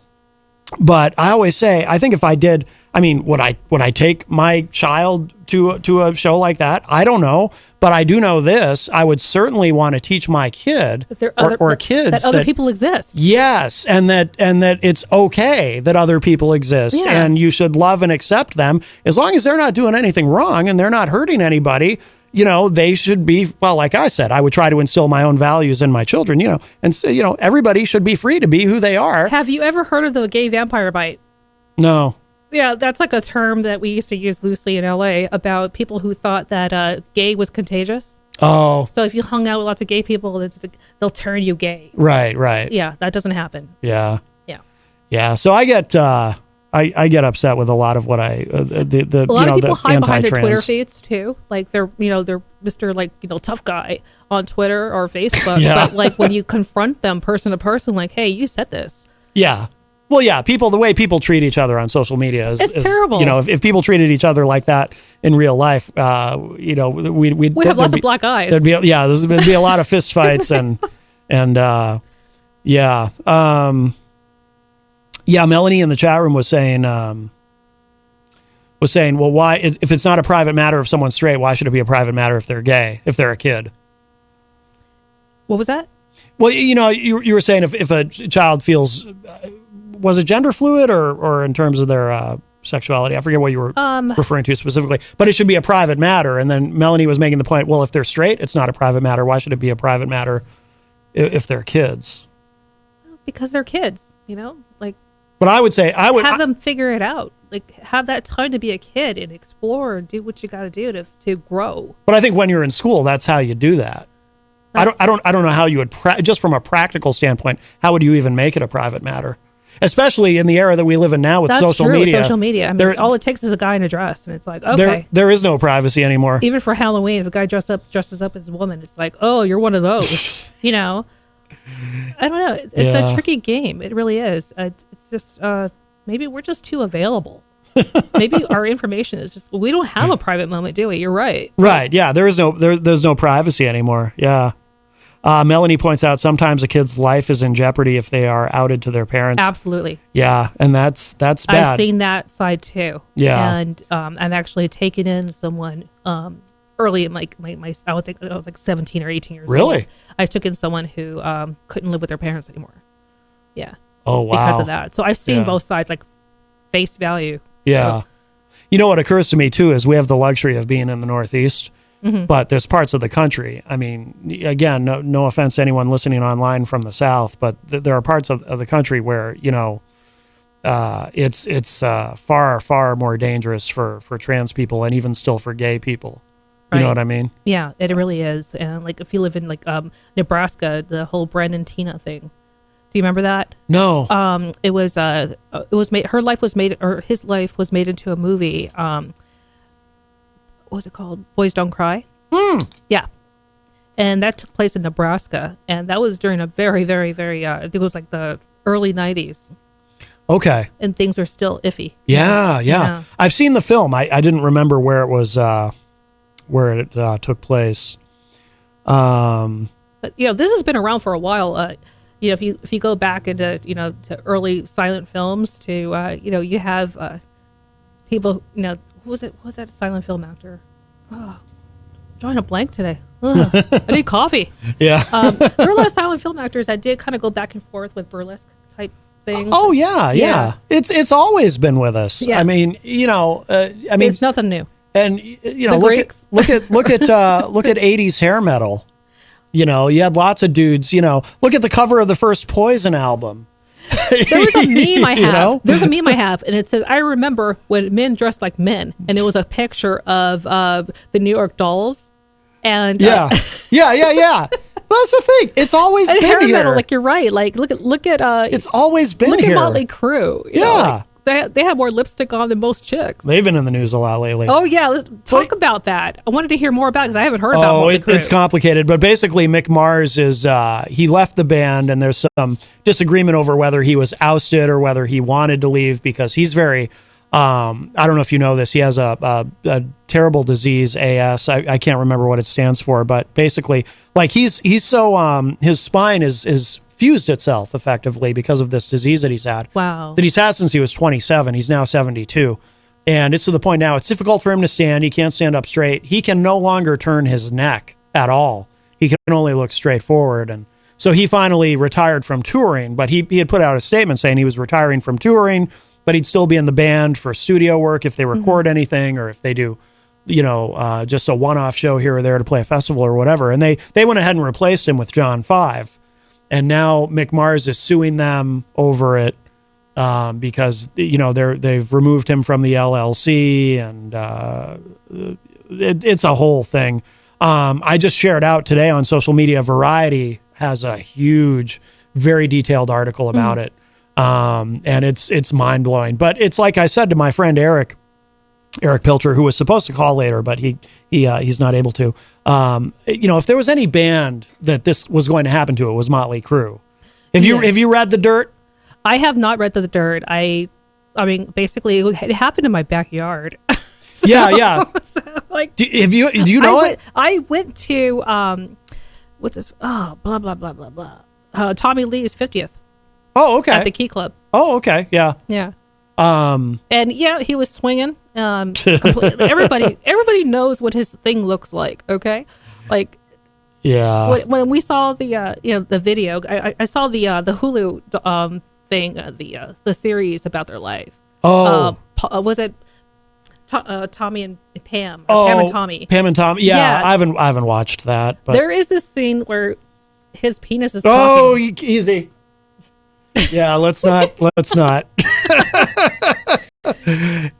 but I always say, I think if I did, would I take my child to a show like that? I don't know, but I do know this. I would certainly want to teach my kid or kids that other people exist. Yes, and that it's okay that other people exist, and you should love and accept them as long as they're not doing anything wrong and they're not hurting anybody. They should be, well, like I said, I would try to instill my own values in my children, and so, everybody should be free to be who they are. Have you ever heard of the gay vampire bite? No. Yeah, that's like a term that we used to use loosely in LA about people who thought that gay was contagious. Oh. So if you hung out with lots of gay people, they'll turn you gay. Right. Yeah, that doesn't happen. Yeah. Yeah. Yeah. So I get I get upset with a lot of what a lot of people hide behind their Twitter feeds too. Like they're Mr. tough guy on Twitter or Facebook. Yeah. But like when you confront them person to person, like, hey, you said this. Yeah. Well, yeah, the way people treat each other on social media is terrible. If people treated each other like that in real life, we'd have lots of black eyes. There'd be a lot of fist fights and Yeah, Melanie in the chat room was saying, well, why, if it's not a private matter if someone's straight, why should it be a private matter if they're gay, if they're a kid? What was that? Well, you were saying if a child feels, was it gender fluid or in terms of their sexuality? I forget what you were referring to specifically, but it should be a private matter. And then Melanie was making the point, well, if they're straight, it's not a private matter. Why should it be a private matter if they're kids? Because they're kids, like. But I would say have them figure it out. Like, have that time to be a kid and explore and do what you got to do to grow. But I think when you're in school, that's how you do that. I don't know how you would just from a practical standpoint. How would you even make it a private matter, especially in the era that we live in now with social media? With social media, I mean, all it takes is a guy in a dress, and it's like, okay, there is no privacy anymore. Even for Halloween, if a guy dresses up as a woman, it's like, oh, you're one of those. I don't know. It's a tricky game. It really is. It's just maybe we're just too available. Maybe our information is just we don't have a private moment, do we? You're right. Right. Yeah. There's no privacy anymore. Yeah. Melanie points out sometimes a kid's life is in jeopardy if they are outed to their parents. Absolutely. Yeah, and that's bad. I've seen that side too. Yeah. And I've actually taken in someone early in my I would think I was like 17 or 18 years old. Really? I took in someone who couldn't live with their parents anymore. Yeah. Oh, wow. Because of that. So I've seen both sides, like face value. Yeah. So. What occurs to me too is we have the luxury of being in the Northeast. Mm-hmm. But there's parts of the country. I mean, again, no offense to anyone listening online from the South, but there are parts of the country where it's far more dangerous for trans people and even still for gay people. You know what I mean? Yeah, it really is. And like if you live in like Nebraska, the whole Brandon Tina thing. Do you remember that? No. It was made. Her life was made, or his life was made into a movie. What was it called? Boys Don't Cry. Yeah, and that took place in Nebraska, and that was during a very, very, very. I think it was like the early '90s. Okay. And things are still iffy. Yeah. I've seen the film. I didn't remember where it was, where it took place. But this has been around for a while. If you go back into to early silent films, to you have people. Who was it? Was that a silent film actor? Oh, drawing a blank today. I need coffee. Yeah. There were a lot of silent film actors that did kind of go back and forth with burlesque type things. Oh yeah. It's always been with us. Yeah. I mean, it's nothing new. And look at 80s hair metal. You had lots of dudes. Look at the cover of the first Poison album. There was a meme I have. There's a meme I have, and it says, "I remember when men dressed like men," and it was a picture of the New York Dolls. And yeah. That's the thing. It's always been hair here. Metal, like you're right. Like look at. It's always been look here. Look at Motley Crue. They have more lipstick on than most chicks. They've been in the news a lot lately. Oh yeah, let's talk about that. I wanted to hear more about it because I haven't heard about Motley Crue. It's complicated, but basically Mick Mars is he left the band, and there's some disagreement over whether he was ousted or whether he wanted to leave because he's very. I don't know if you know this. He has a terrible disease, AS. I can't remember what it stands for, but basically, like he's so his spine is fused itself effectively because of this disease that he's had. Wow. That he's had since he was 27. He's now 72. And it's to the point now it's difficult for him to stand. He can't stand up straight. He can no longer turn his neck at all. He can only look straight forward. And so he finally retired from touring, but he had put out a statement saying he was retiring from touring, but he'd still be in the band for studio work if they record anything or if they do, just a one-off show here or there to play a festival or whatever. And they went ahead and replaced him with John 5. And now Mick Mars is suing them over it because they've removed him from the LLC, and it's a whole thing. I just shared out today on social media. Variety has a huge, very detailed article about it, and it's mind blowing. But it's like I said to my friend Eric Pilcher, who was supposed to call later, but he's not able to. If there was any band that this was going to happen to, it was Motley Crue. Have you read The Dirt? I have not read The Dirt. I mean, basically, it happened in my backyard. So, yeah. Like, do you know it? I went to what's this? Oh, blah blah blah blah blah. Tommy Lee's 50th. Oh, okay. At the Key Club. Oh, okay. Yeah. Yeah. And yeah, he was swinging. Completely. Everybody knows what his thing looks like. Okay, like yeah. When we saw the the video, I saw the Hulu thing, the series about their life. Oh, was it Tommy and Pam? Pam and Tommy. Pam and Tommy. Yeah, I haven't watched that. But there is this scene where his penis is talking. talking. Easy. Yeah, let's not.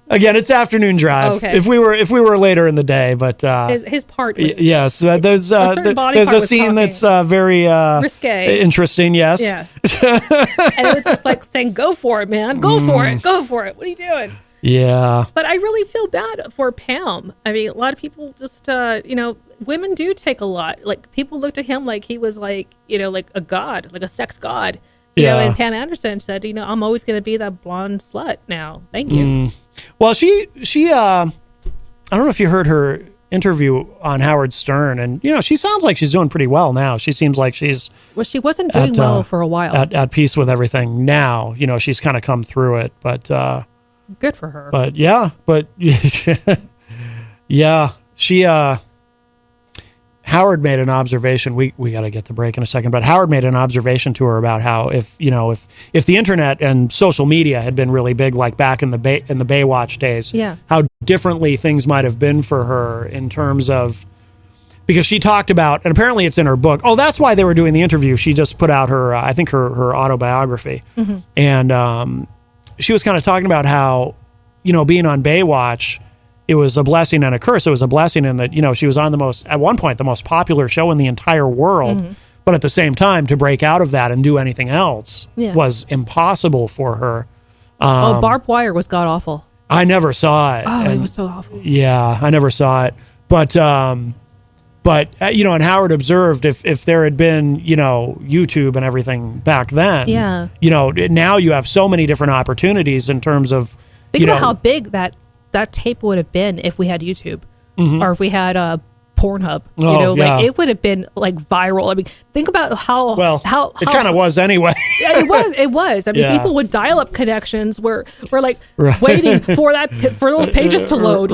Again, it's afternoon drive. Okay. If we were later in the day, but his part. Was, yes, there's a scene that's very risque, interesting. Yes. Yeah. And it was just like saying, "Go for it, man! Go for it! Go for it! What are you doing?" Yeah. But I really feel bad for Pam. I mean, a lot of people just, women do take a lot. Like, people looked at him like he was like, like a god, like a sex god. You know, and Pam Anderson said, I'm always going to be that blonde slut now. Thank you. Well, she I don't know if you heard her interview on Howard Stern, and, she sounds like she's doing pretty well now. She seems like she's... Well, she wasn't doing well for a while. At peace with everything now. She's kind of come through it, but... good for her. But yeah, she... Howard made an observation. We got to get to break in a second, but Howard made an observation to her about how if the internet and social media had been really big, like back in the Baywatch days, how differently things might have been for her in terms of, because she talked about, and apparently it's in her book. Oh, that's why they were doing the interview. She just put out her, I think her autobiography, and she was kind of talking about how, being on Baywatch, it was a blessing and a curse. It was a blessing in that, she was on at one point, the most popular show in the entire world. But at the same time, to break out of that and do anything else was impossible for her. Barbed Wire was god awful. I never saw it. Oh, it was so awful. Yeah, I never saw it. But and Howard observed if there had been, YouTube and everything back then, now you have so many different opportunities in terms of, Think about how big that tape would have been if we had YouTube or if we had Pornhub. It would have been like viral. I mean, think about how it kind of was anyway. It was. I mean, people with dial-up connections were like waiting for those pages to load.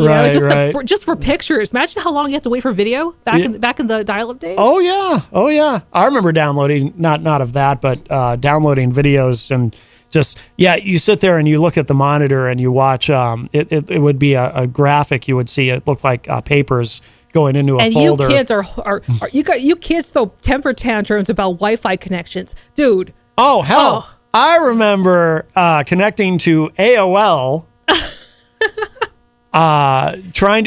Just for pictures. Imagine how long you have to wait for video back in the dial-up days. Oh yeah. I remember downloading not of that, but downloading videos and. Just, you sit there and you look at the monitor and you watch, it would be a graphic you would see. It looked like papers going into a folder. And you kids you kids throw temper tantrums about Wi-Fi connections. Dude. Oh, hell. I remember connecting to AOL,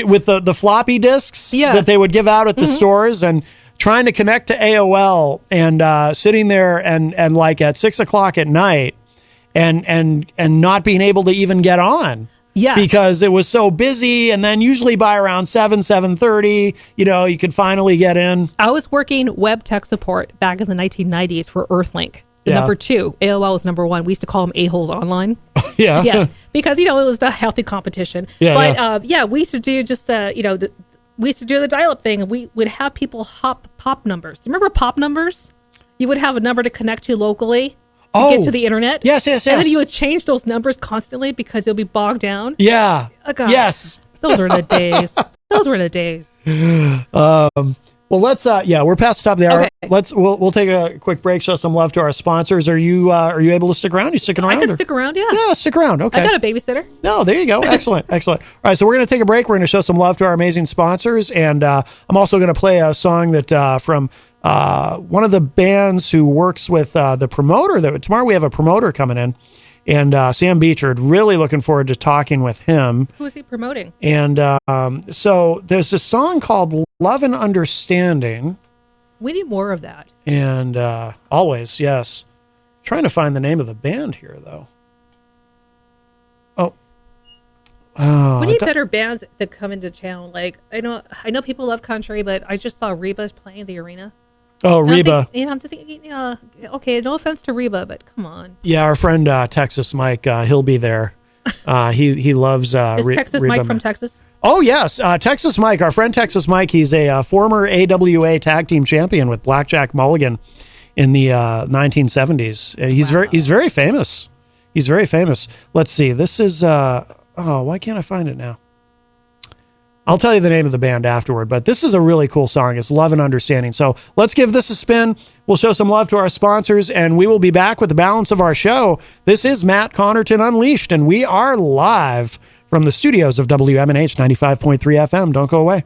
with the floppy disks that they would give out at the stores, and trying to connect to AOL and sitting there and like at 6:00 at night, and not being able to even get on. Yes. Because it was so busy, and then usually by around 7:30, you could finally get in. I was working web tech support back in the 1990s for Earthlink. Number 2, AOL was number 1. We used to call them a-holes online. Yeah. Because, it was the healthy competition. Yeah, but, we used to do just, we used to do the dial-up thing, and we would have people hop pop numbers. Do you remember pop numbers? You would have a number to connect to locally. Get to the internet. Yes. And then you would change those numbers constantly because it'll be bogged down. Yeah. Oh, God. Yes. Those were the days. Well, let's we're past the top of the hour. Okay. We'll take a quick break, show some love to our sponsors. Are you able to stick around? You sticking around? I can stick around, yeah. Yeah, stick around. Okay. I got a babysitter. No, there you go. Excellent. All right, so we're going to take a break. We're going to show some love to our amazing sponsors, and I'm also going to play a song that from one of the bands who works with the promoter. Tomorrow we have a promoter coming in, and Sam Beechard. Really looking forward to talking with him. Who is he promoting? And so there's this song called Love and Understanding. We need more of that. And always, yes. Trying to find the name of the band here, though. We need better bands that come into town. Like I know people love country, but I just saw Reba's playing the arena. Oh, Reba. I'm thinking, okay, no offense to Reba, but come on. Yeah, our friend Texas Mike, he'll be there. He loves Is Texas Reba. Mike from Texas? Oh, yes. Texas Mike, our friend Texas Mike, he's a former AWA tag team champion with Blackjack Mulligan in the 1970s. And he's very famous. He's very famous. Let's see. This is, why can't I find it now? I'll tell you the name of the band afterward, but this is a really cool song. It's Love and Understanding. So let's give this a spin. We'll show some love to our sponsors, and we will be back with the balance of our show. This is Matt Connerton Unleashed, and we are live from the studios of WMNH 95.3 FM. Don't go away.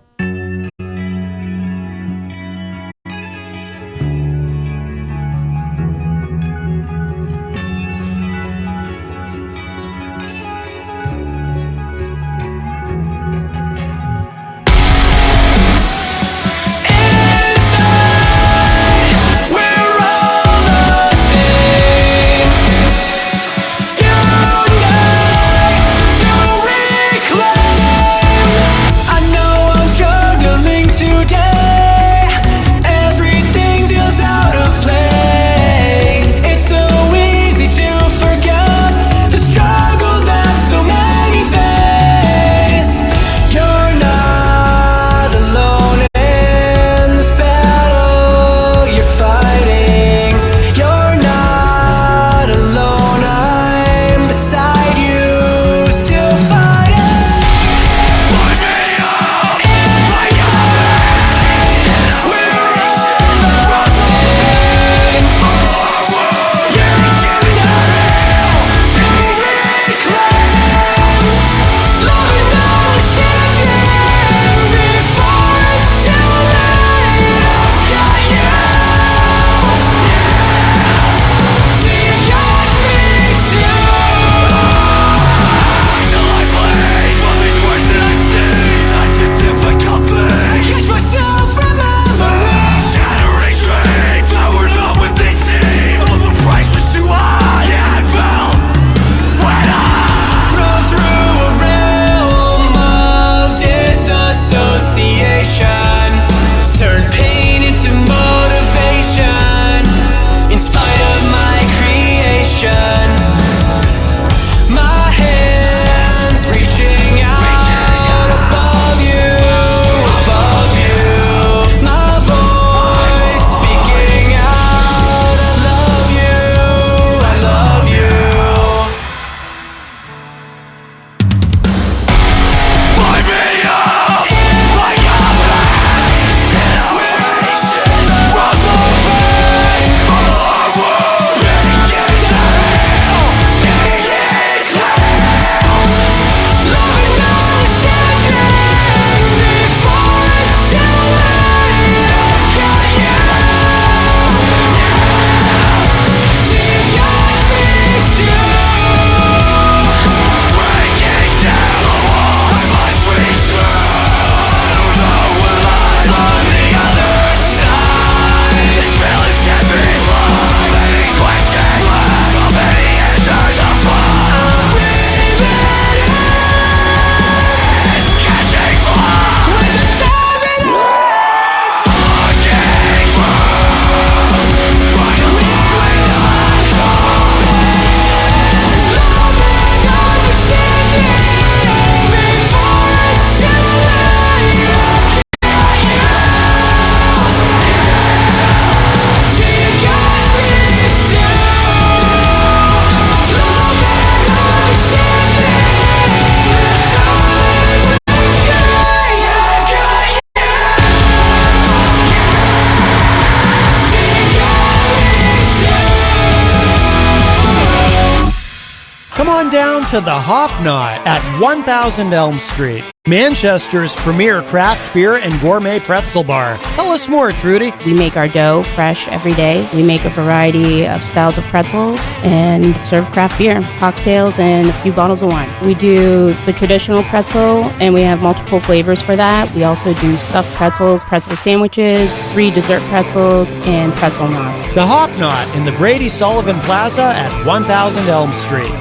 Come on down to the Hop Knot at 1000 Elm Street, Manchester's premier craft beer and gourmet pretzel bar. Tell us more, Trudy. We make our dough fresh every day. We make a variety of styles of pretzels and serve craft beer, cocktails, and a few bottles of wine. We do the traditional pretzel, and we have multiple flavors for that. We also do stuffed pretzels, pretzel sandwiches, 3 dessert pretzels, and pretzel knots. The Hop Knot in the Brady Sullivan Plaza at 1000 Elm Street.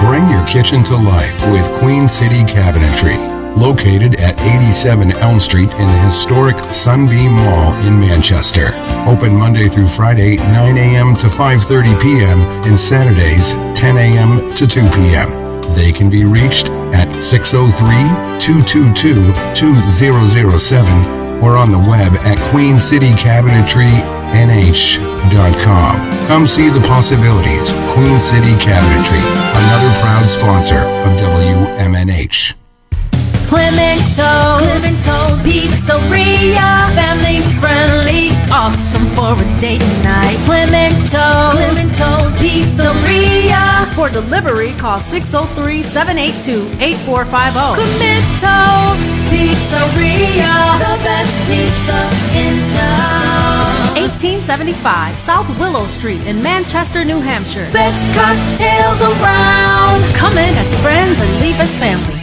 Bring your kitchen to life with Queen City Cabinetry, located at 87 Elm Street in the historic Sunbeam Mall in Manchester. Open Monday through Friday, 9 a.m. to 5:30 p.m. and Saturdays, 10 a.m. to 2 p.m. They can be reached at 603-222-2007 or on the web at queencitycabinetrynh.com. Come see the possibilities. Queen City Cabinetry, another proud sponsor of WMNH. Clemento's Pizzeria, family friendly, awesome for a date night. Clemento's Pizzeria. For delivery, call 603-782-8450. Clemento's Pizzeria, the best pizza in town. 1875 South Willow Street in Manchester, New Hampshire. Best cocktails around. Come in as friends and leave as family.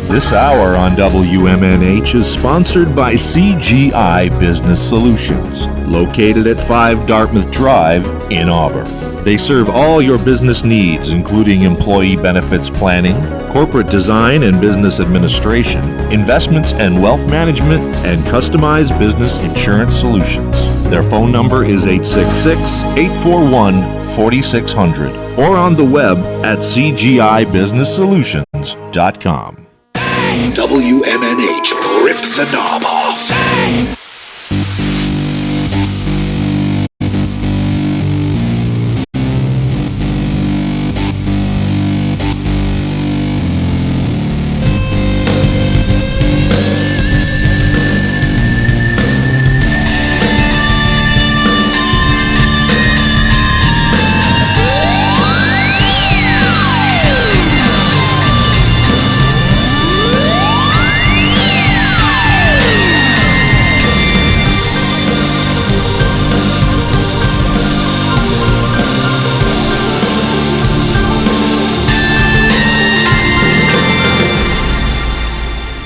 This hour on WMNH is sponsored by CGI Business Solutions, located at 5 Dartmouth Drive in Auburn. They serve all your business needs, including employee benefits planning, corporate design and business administration, investments and wealth management, and customized business insurance solutions. Their phone number is 866-841-4600 or on the web at cgibusinesssolutions.com. WMNH, rip the knob off.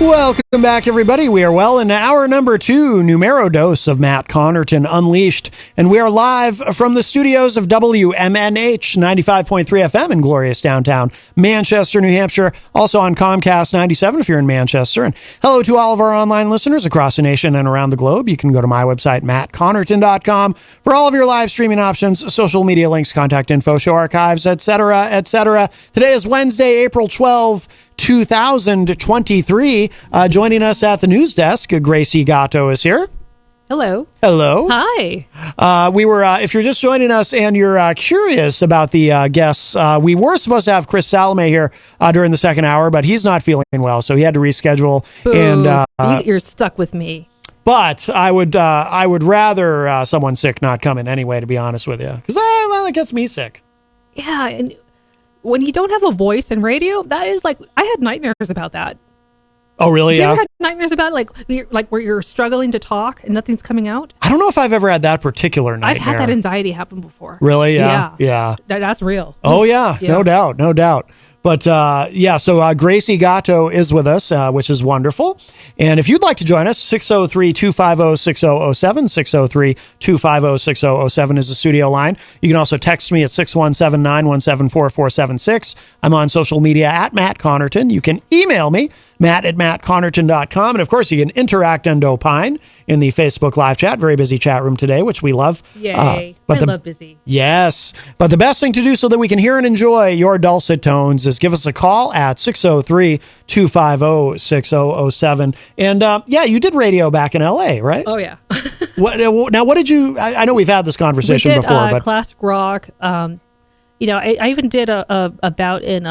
Welcome back, everybody. We are well into hour number 2, numero dose of Matt Connerton Unleashed, and we are live from the studios of WMNH 95.3 FM in glorious downtown Manchester, New Hampshire, also on Comcast 97 if you're in Manchester. And hello to all of our online listeners across the nation and around the globe. You can go to my website, mattconnerton.com, for all of your live streaming options, social media links, contact info, show archives, etc., etc. Today is Wednesday, April 12, 2023. Joining us at the news desk, Gracie Gatto is here. Hello. Hello. Hi. We were, if you're just joining us and you're curious about the guests, we were supposed to have Chris Salome here during the second hour, but he's not feeling well, so he had to reschedule. Boo. And You're stuck with me. But I would rather someone sick not come in anyway, to be honest with you, because well, it gets me sick. Yeah, and when you don't have a voice in radio, that is like, I had nightmares about that. Oh, really? Did you ever have nightmares about where you're struggling to talk and nothing's coming out? I don't know if I've ever had that particular nightmare. I've had that anxiety happen before. Really? Yeah. That's real. Oh, yeah. No doubt. But so Gracie Gatto is with us, which is wonderful. And if you'd like to join us, 603-250-6007, 603-250-6007 is the studio line. You can also text me at 617-917-4476. I'm on social media at Matt Connerton. You can email me, matt@mattconnerton.com. And of course, you can interact and opine in the Facebook live chat. Very busy chat room today, which we love. Yay. I love busy. Yes. But the best thing to do so that we can hear and enjoy your dulcet tones is give us a call at 603-250-6007. And you did radio back in LA, right? Oh, yeah. What did you, I know we've had this conversation before, but classic rock. I even did a bout in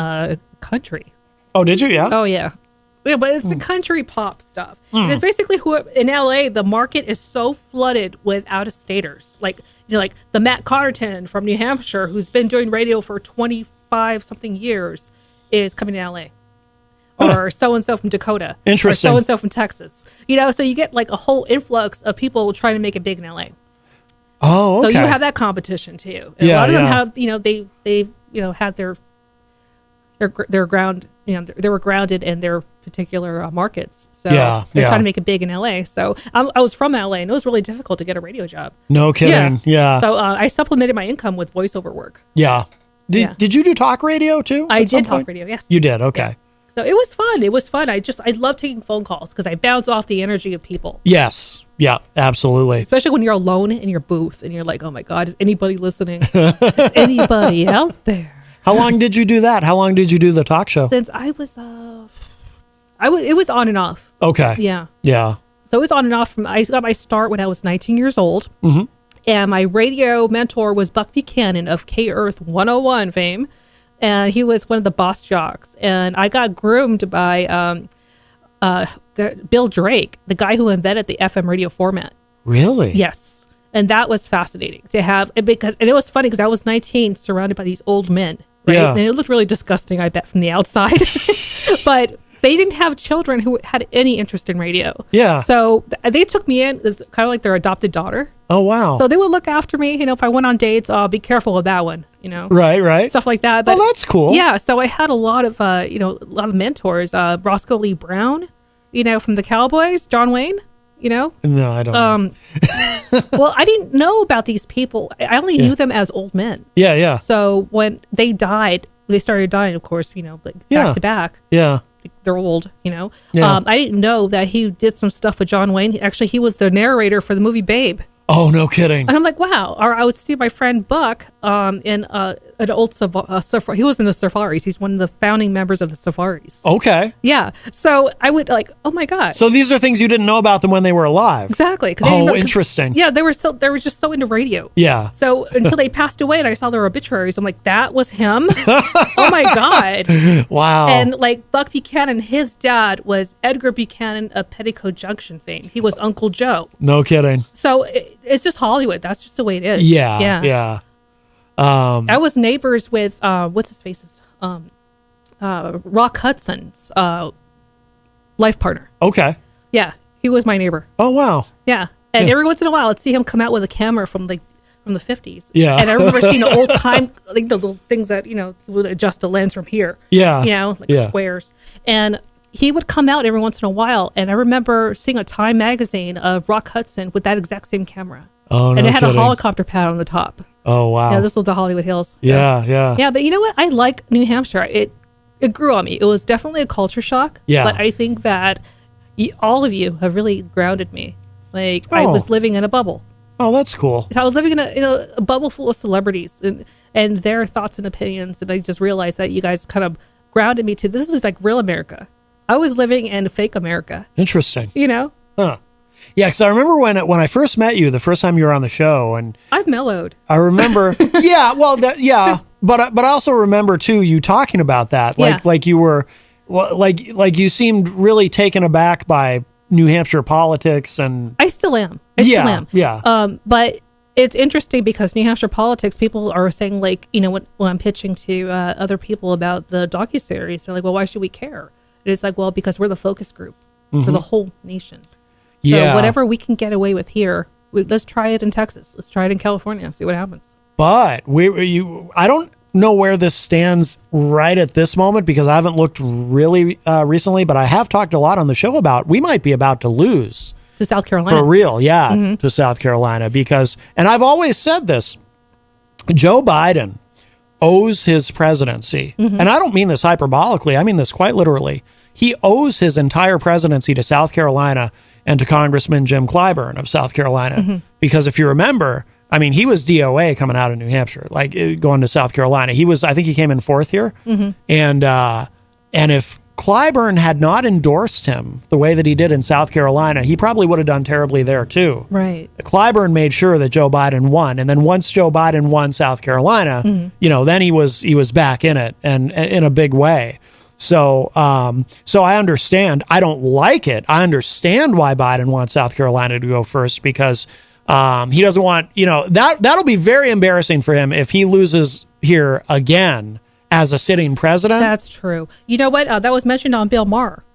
country. Oh, did you? Yeah. Oh, yeah. Yeah, but it's the country pop stuff. And it's basically in LA, the market is so flooded with out-of-staters. Like the Matt Connerton from New Hampshire, who's been doing radio for 25-something years, is coming to LA. Or so-and-so from Dakota. Interesting. Or so-and-so from Texas. So you get like a whole influx of people trying to make it big in LA. Oh, okay. So you have that competition too. And a lot of them have, they had their ground, they were grounded in their particular markets. So they're trying to make it big in LA. So I was from LA, and it was really difficult to get a radio job. No kidding. Yeah. So I supplemented my income with voiceover work. Yeah. Did you do talk radio too? I did talk radio. Yes. You did. Okay. Yeah. So it was fun. I love taking phone calls because I bounce off the energy of people. Yes. Yeah, absolutely. Especially when you're alone in your booth and you're like, oh my God, is anybody listening? Is anybody out there? How long did you do that? How long did you do the talk show? Since I was, it was on and off. Okay. Yeah. Yeah. So it was on and off I got my start when I was 19 years old. Mm-hmm. And my radio mentor was Buck Buchanan of K-Earth 101 fame. And he was one of the boss jocks. And I got groomed by Bill Drake, the guy who invented the FM radio format. Really? Yes. And that was fascinating to have, and it was funny because I was 19 surrounded by these old men. Right? Yeah. And it looked really disgusting, I bet, from the outside. But they didn't have children who had any interest in radio. Yeah. So they took me in as kind of like their adopted daughter. Oh, wow. So they would look after me. You know, if I went on dates, be careful with that one, you know. Right. Stuff like that. But, that's cool. Yeah. So I had a lot of, a lot of mentors. Roscoe Lee Brown, you know, from the Cowboys, John Wayne, you know. No, I don't know. Well, I didn't know about these people. I only knew them as old men. Yeah. So when they died, they started dying, of course, you know, like back to back. Yeah. They're old, you know. Yeah. I didn't know that he did some stuff with John Wayne. Actually, he was the narrator for the movie Babe. Oh, no kidding. And I'm like, wow. Or I would see my friend Buck in an old safari. He was in the Safaris. He's one of the founding members of the Safaris. Okay. Yeah. So I would like, oh my God. So these are things you didn't know about them when they were alive. Exactly. Interesting. Yeah, they were just so into radio. Yeah. So until they passed away and I saw their obituaries, I'm like, that was him? Oh my God. Wow. And like Buck Buchanan, his dad was Edgar Buchanan of Petticoat Junction fame. He was Uncle Joe. No kidding. So it's just Hollywood. That's just the way it is. Yeah. I was neighbors with what's his face's Rock Hudson's life partner. Okay. Yeah, he was my neighbor. Oh wow. Yeah, and every once in a while, I'd see him come out with a camera from the 50s. Yeah. And I remember seeing the old time, like the little things that you would adjust the lens from here. Yeah. You know, like squares, and he would come out every once in a while, and I remember seeing a Time magazine of Rock Hudson with that exact same camera. Oh, no and it had kidding. a helicopter pad on the top. Oh, wow. Yeah, this was the Hollywood Hills. Yeah. Yeah, but you know what? I like New Hampshire. It grew on me. It was definitely a culture shock. Yeah. But I think that all of you have really grounded me. Like, I was living in a bubble. Oh, that's cool. I was living in a bubble full of celebrities and their thoughts and opinions. And I just realized that you guys kind of grounded me to, this is like real America. I was living in fake America. Interesting. You know? Huh. Yeah, because I remember when I first met you, the first time you were on the show, and I've mellowed. I remember. But I also remember too you talking about that, like you were, like you seemed really taken aback by New Hampshire politics, and I still am. Yeah. But it's interesting because New Hampshire politics, people are saying like, when I'm pitching to other people about the docuseries, they're like, well, why should we care? And it's like, well, because we're the focus group for the whole nation. So whatever we can get away with here, let's try it in Texas. Let's try it in California. See what happens. But I don't know where this stands right at this moment because I haven't looked really recently, but I have talked a lot on the show about we might be about to lose to South Carolina. For real, to South Carolina because, and I've always said this, Joe Biden owes his presidency, and I don't mean this hyperbolically, I mean this quite literally. He owes his entire presidency to South Carolina and to Congressman Jim Clyburn of South Carolina. Because if you remember, I mean, he was DOA coming out of New Hampshire, like going to South Carolina. I think he came in fourth here. And if Clyburn had not endorsed him the way that he did in South Carolina, he probably would have done terribly there too. Right. Clyburn made sure that Joe Biden won. And then once Joe Biden won South Carolina, then he was back in it and in a big way. So I understand. I don't like it. I understand why Biden wants South Carolina to go first because he doesn't want, that'll be very embarrassing for him if he loses here again as a sitting president. That's true. You know what? That was mentioned on Bill Maher.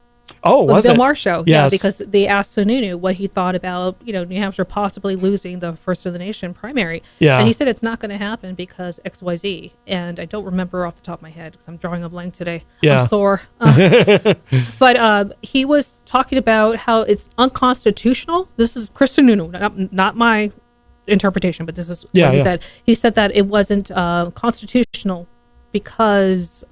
Oh, was the it? Bill Maher show. Yes. Yeah, because they asked Sununu what he thought about, New Hampshire possibly losing the First of the Nation primary. Yeah. And he said it's not going to happen because XYZ. And I don't remember off the top of my head because I'm drawing a blank today. Yeah. I'm sore. But he was talking about how it's unconstitutional. This is Chris Sununu, not my interpretation, but this is what he said. He said that it wasn't constitutional because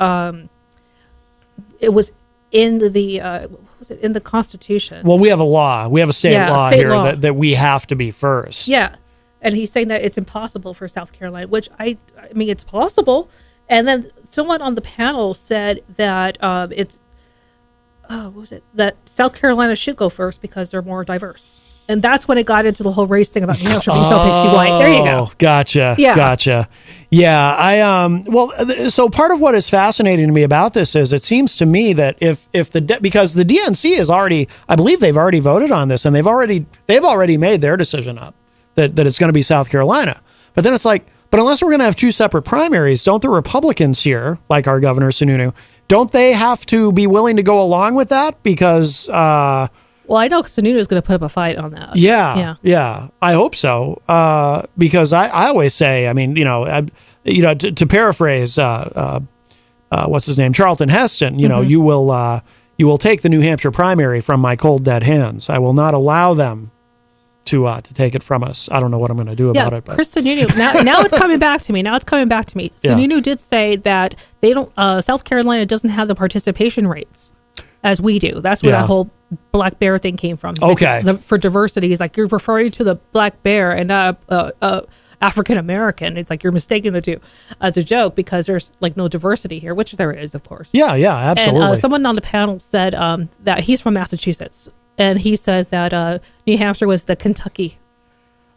it was in the Constitution. Well, we have a law. We have a state law state here law. that we have to be first. Yeah. And he's saying that it's impossible for South Carolina, which I mean, it's possible. And then someone on the panel said that that South Carolina should go first because they're more diverse. And that's when it got into the whole race thing about New Hampshire being so pasty white. There you go. Gotcha. Yeah. Gotcha. Yeah. So part of what is fascinating to me about this is it seems to me that because the DNC is already, I believe they've already voted on this and they've already made their decision up that it's going to be South Carolina. But then it's like, but unless we're going to have two separate primaries, don't the Republicans here, like our Governor Sununu, don't they have to be willing to go along with that? Because, well, I know Sununu is going to put up a fight on that. Yeah. I hope so. Because I always say, I mean, to paraphrase, what's his name, Charlton Heston, you will take the New Hampshire primary from my cold dead hands. I will not allow them to take it from us. I don't know what I'm going to do about it. But. Chris Sununu. Now it's coming back to me. Sununu did say that they don't. South Carolina doesn't have the participation rates as we do. That's where that whole black bear thing came from. Okay. For diversity, it's like you're referring to the black bear and not African American. It's like you're mistaking the two as a joke because there's like no diversity here, which there is, of course. Yeah, absolutely. And someone on the panel said that he's from Massachusetts, and he said that New Hampshire was the Kentucky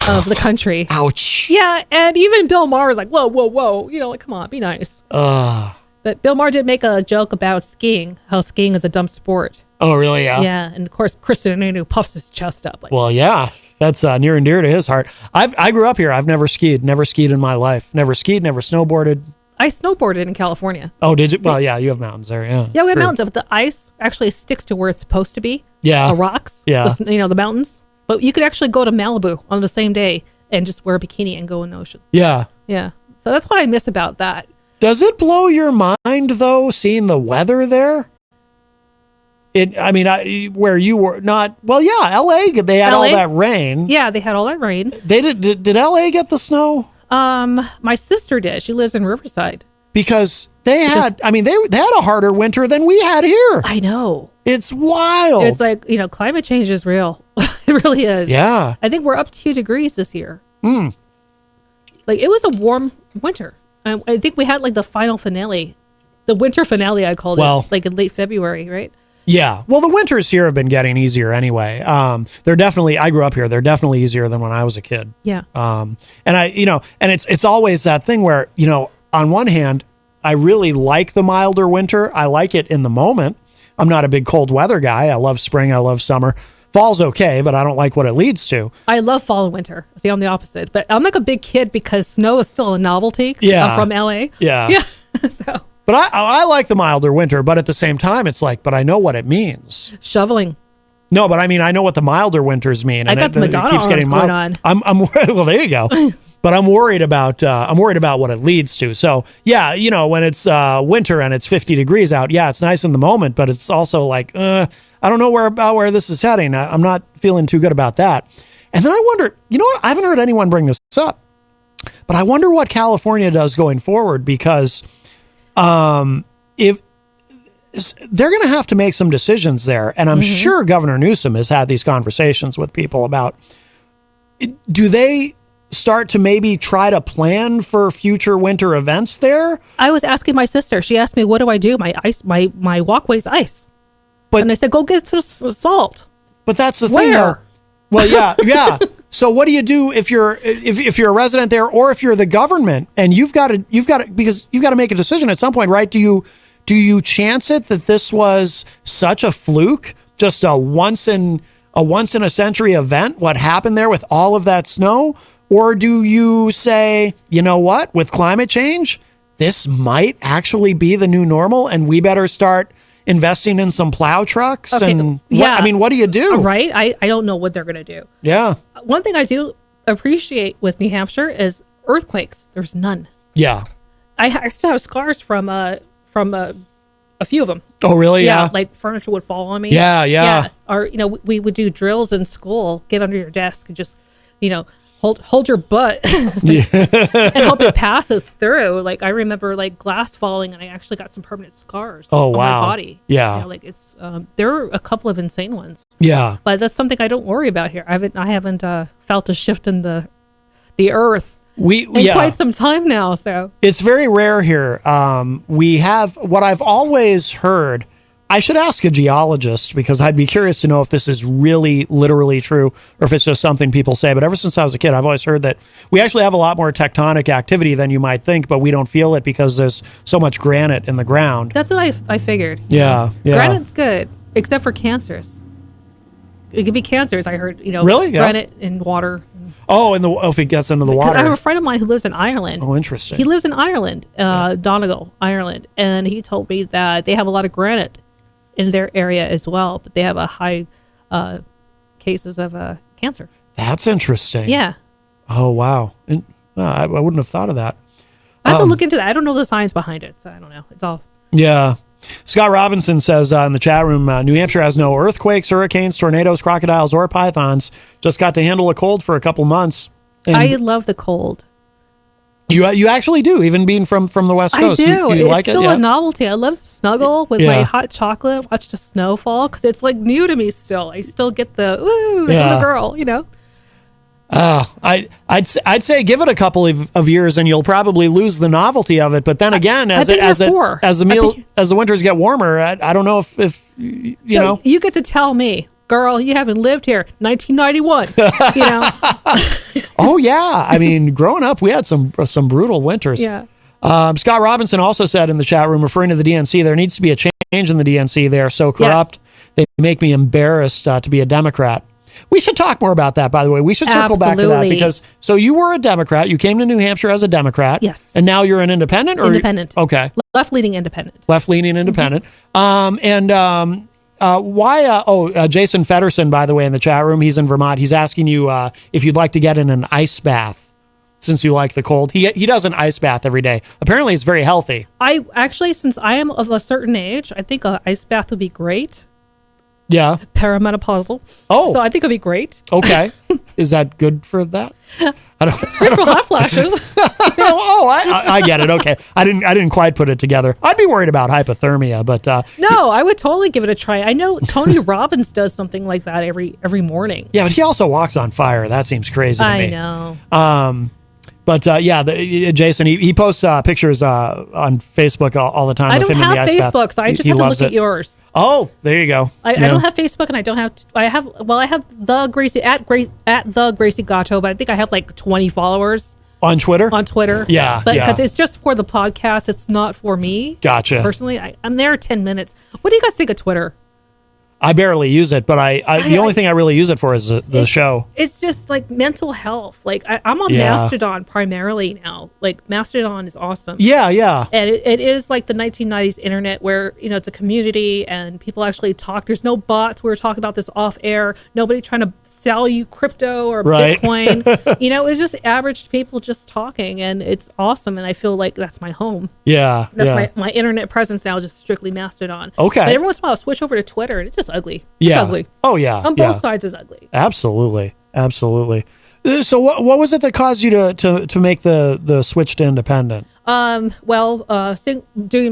of the country. Ouch. Yeah, and even Bill Maher was like, whoa, like, come on, be nice. But Bill Maher did make a joke about skiing, how skiing is a dumb sport. Oh, really? Yeah. Yeah, and of course, Chris Sununu puffs his chest up. Like, well, yeah, that's near and dear to his heart. I grew up here. I've never skied in my life. Never skied, never snowboarded. I snowboarded in California. Oh, did you? Well, yeah, you have mountains there. Yeah. Yeah, we have mountains. But the ice actually sticks to where it's supposed to be. Yeah. The rocks. Yeah. The mountains. But you could actually go to Malibu on the same day and just wear a bikini and go in the ocean. Yeah. Yeah. So that's what I miss about that. Does it blow your mind though, seeing the weather there? Where you were not. Well, yeah, LA. They had all that rain. Yeah, they had all that rain. They did. Did LA get the snow? My sister did. She lives in Riverside. Because they had. They had a harder winter than we had here. I know. It's wild. It's like climate change is real. It really is. Yeah. I think we're up 2 degrees this year. Like it was a warm winter. I think we had like the final finale, the winter finale. I called it like in late February, right? Yeah. Well, the winters here have been getting easier anyway. They're definitely, I grew up here. They're definitely easier than when I was a kid. Yeah. And it's always that thing where, on one hand, I really like the milder winter. I like it in the moment. I'm not a big cold weather guy. I love spring. I love summer. Fall's okay, but I don't like what it leads to. I love fall and winter. See, I'm the opposite. But I'm like a big kid because snow is still a novelty. Yeah. From LA. Yeah. Yeah. So. But I like the milder winter, but at the same time, it's like, but I know what it means. Shoveling. No, but I know what the milder winters mean. I got the Madonna arms going on. I'm well, there you go. But I'm worried about what it leads to. So yeah, when it's winter and it's 50 degrees out, yeah, it's nice in the moment, but it's also like, I don't know where this is heading. I'm not feeling too good about that. And then I wonder, what? I haven't heard anyone bring this up, but I wonder what California does going forward because, if they're going to have to make some decisions there, and I'm sure Governor Newsom has had these conversations with people about, do they start to maybe try to plan for future winter events there? I was asking my sister. She asked me, "What do I do? My walkway's ice." And I said, "Go get some salt." But that's the thing. Where? Well, yeah. So what do you do if you're a resident there, or if you're the government and you've got to because you've got to make a decision at some point, right? Do you chance it that this was such a fluke, just a once in a century event, what happened there with all of that snow? Or do you say, you know what, with climate change, this might actually be the new normal and we better start investing in some plow trucks? Okay. And Yeah. what do you do? Right? I don't know what they're going to do. Yeah. One thing I do appreciate with New Hampshire is earthquakes. There's none. Yeah. I still have scars from a few of them. Oh, really? Yeah. Like furniture would fall on me. Yeah. Or, we would do drills in school, get under your desk and just, hold your butt and hope it passes through. Like I remember like glass falling and I actually got some permanent scars on my body. Yeah. It's there are a couple of insane ones. Yeah. But that's something I don't worry about here. I haven't felt a shift in the earth in quite some time now. So it's very rare here. We have what I've always heard I should ask a geologist because I'd be curious to know if this is really literally true or if it's just something people say. But ever since I was a kid, I've always heard that we actually have a lot more tectonic activity than you might think, but we don't feel it because there's so much granite in the ground. That's what I figured. Yeah. Granite's good, except for cancers. It could be cancers, I heard, Really? Yeah. granite in water. Oh, if it gets into the water. I have a friend of mine who lives in Ireland. Oh, interesting. He lives in Ireland, Donegal, Ireland, and he told me that they have a lot of granite in their area as well, but they have a high cases of cancer. That's interesting. Yeah. Oh, wow. I wouldn't have thought of that. I have to look into that. I don't know the science behind it, so I don't know. It's all... Yeah. Scott Robinson says in the chat room, New Hampshire has no earthquakes, hurricanes, tornadoes, crocodiles, or pythons. Just got to handle a cold for a couple months. And I love the cold. You actually do, even being from the West Coast. I do. You like it's still a novelty. I love to snuggle with my hot chocolate, watch the snow fall, because it's like new to me still. I still get the, ooh, I'm a girl, I'd say give it a couple of years and you'll probably lose the novelty of it. But then again, as the winters get warmer, I don't know if you know. You get to tell me, girl, you haven't lived here 1991. Oh yeah, I mean, growing up, we had some brutal winters. Yeah. Scott Robinson also said in the chat room, referring to the DNC, there needs to be a change in the DNC. They are so corrupt. Yes. They make me embarrassed to be a Democrat. We should talk more about that, by the way. We should circle back to that because, so you were a Democrat. You came to New Hampshire as a Democrat. Yes. And now you're an independent? Independent. Okay. Left-leaning independent. Left-leaning independent. Why, Jason Fedderson, by the way, in the chat room, he's in Vermont. He's asking you if you'd like to get in an ice bath since you like the cold. He does an ice bath every day. Apparently it's very healthy. I actually, since I am of a certain age, I think an ice bath would be great. Yeah. Perimenopausal. Oh. So I think it'd be great. Okay. Is that good for that? I don't for hot flashes. I get it. Okay. I didn't quite put it together. I'd be worried about hypothermia, but no, I would totally give it a try. I know Tony Robbins does something like that every morning. Yeah, but he also walks on fire. That seems crazy to me. I know. But Jason, he posts pictures on Facebook all the time. I don't have Facebook, so I just have to look at yours. Oh, there you go. I don't have Facebook, and I don't have. I have the Gracie at the Gracie Gatto, but I think I have like 20 followers on Twitter. Yeah, but because it's just for the podcast, it's not for me. Gotcha. Personally, I'm there 10 minutes. What do you guys think of Twitter? I barely use it, but the only thing I really use it for is the show. It's just like mental health. Like I'm on Mastodon primarily now. Like Mastodon is awesome. Yeah. And it is like the 1990s internet where, it's a community and people actually talk. There's no bots. We were talking about this off air. Nobody trying to sell you crypto or Bitcoin. It's just average people just talking, and it's awesome. And I feel like that's my home. Yeah. That's my internet presence now is just strictly Mastodon. Okay. But every once in a while I'll switch over to Twitter and it's just ugly. Yeah. It's ugly. Oh yeah. On both sides is ugly. Absolutely. So what was it that caused you to make the switch to independent? Doing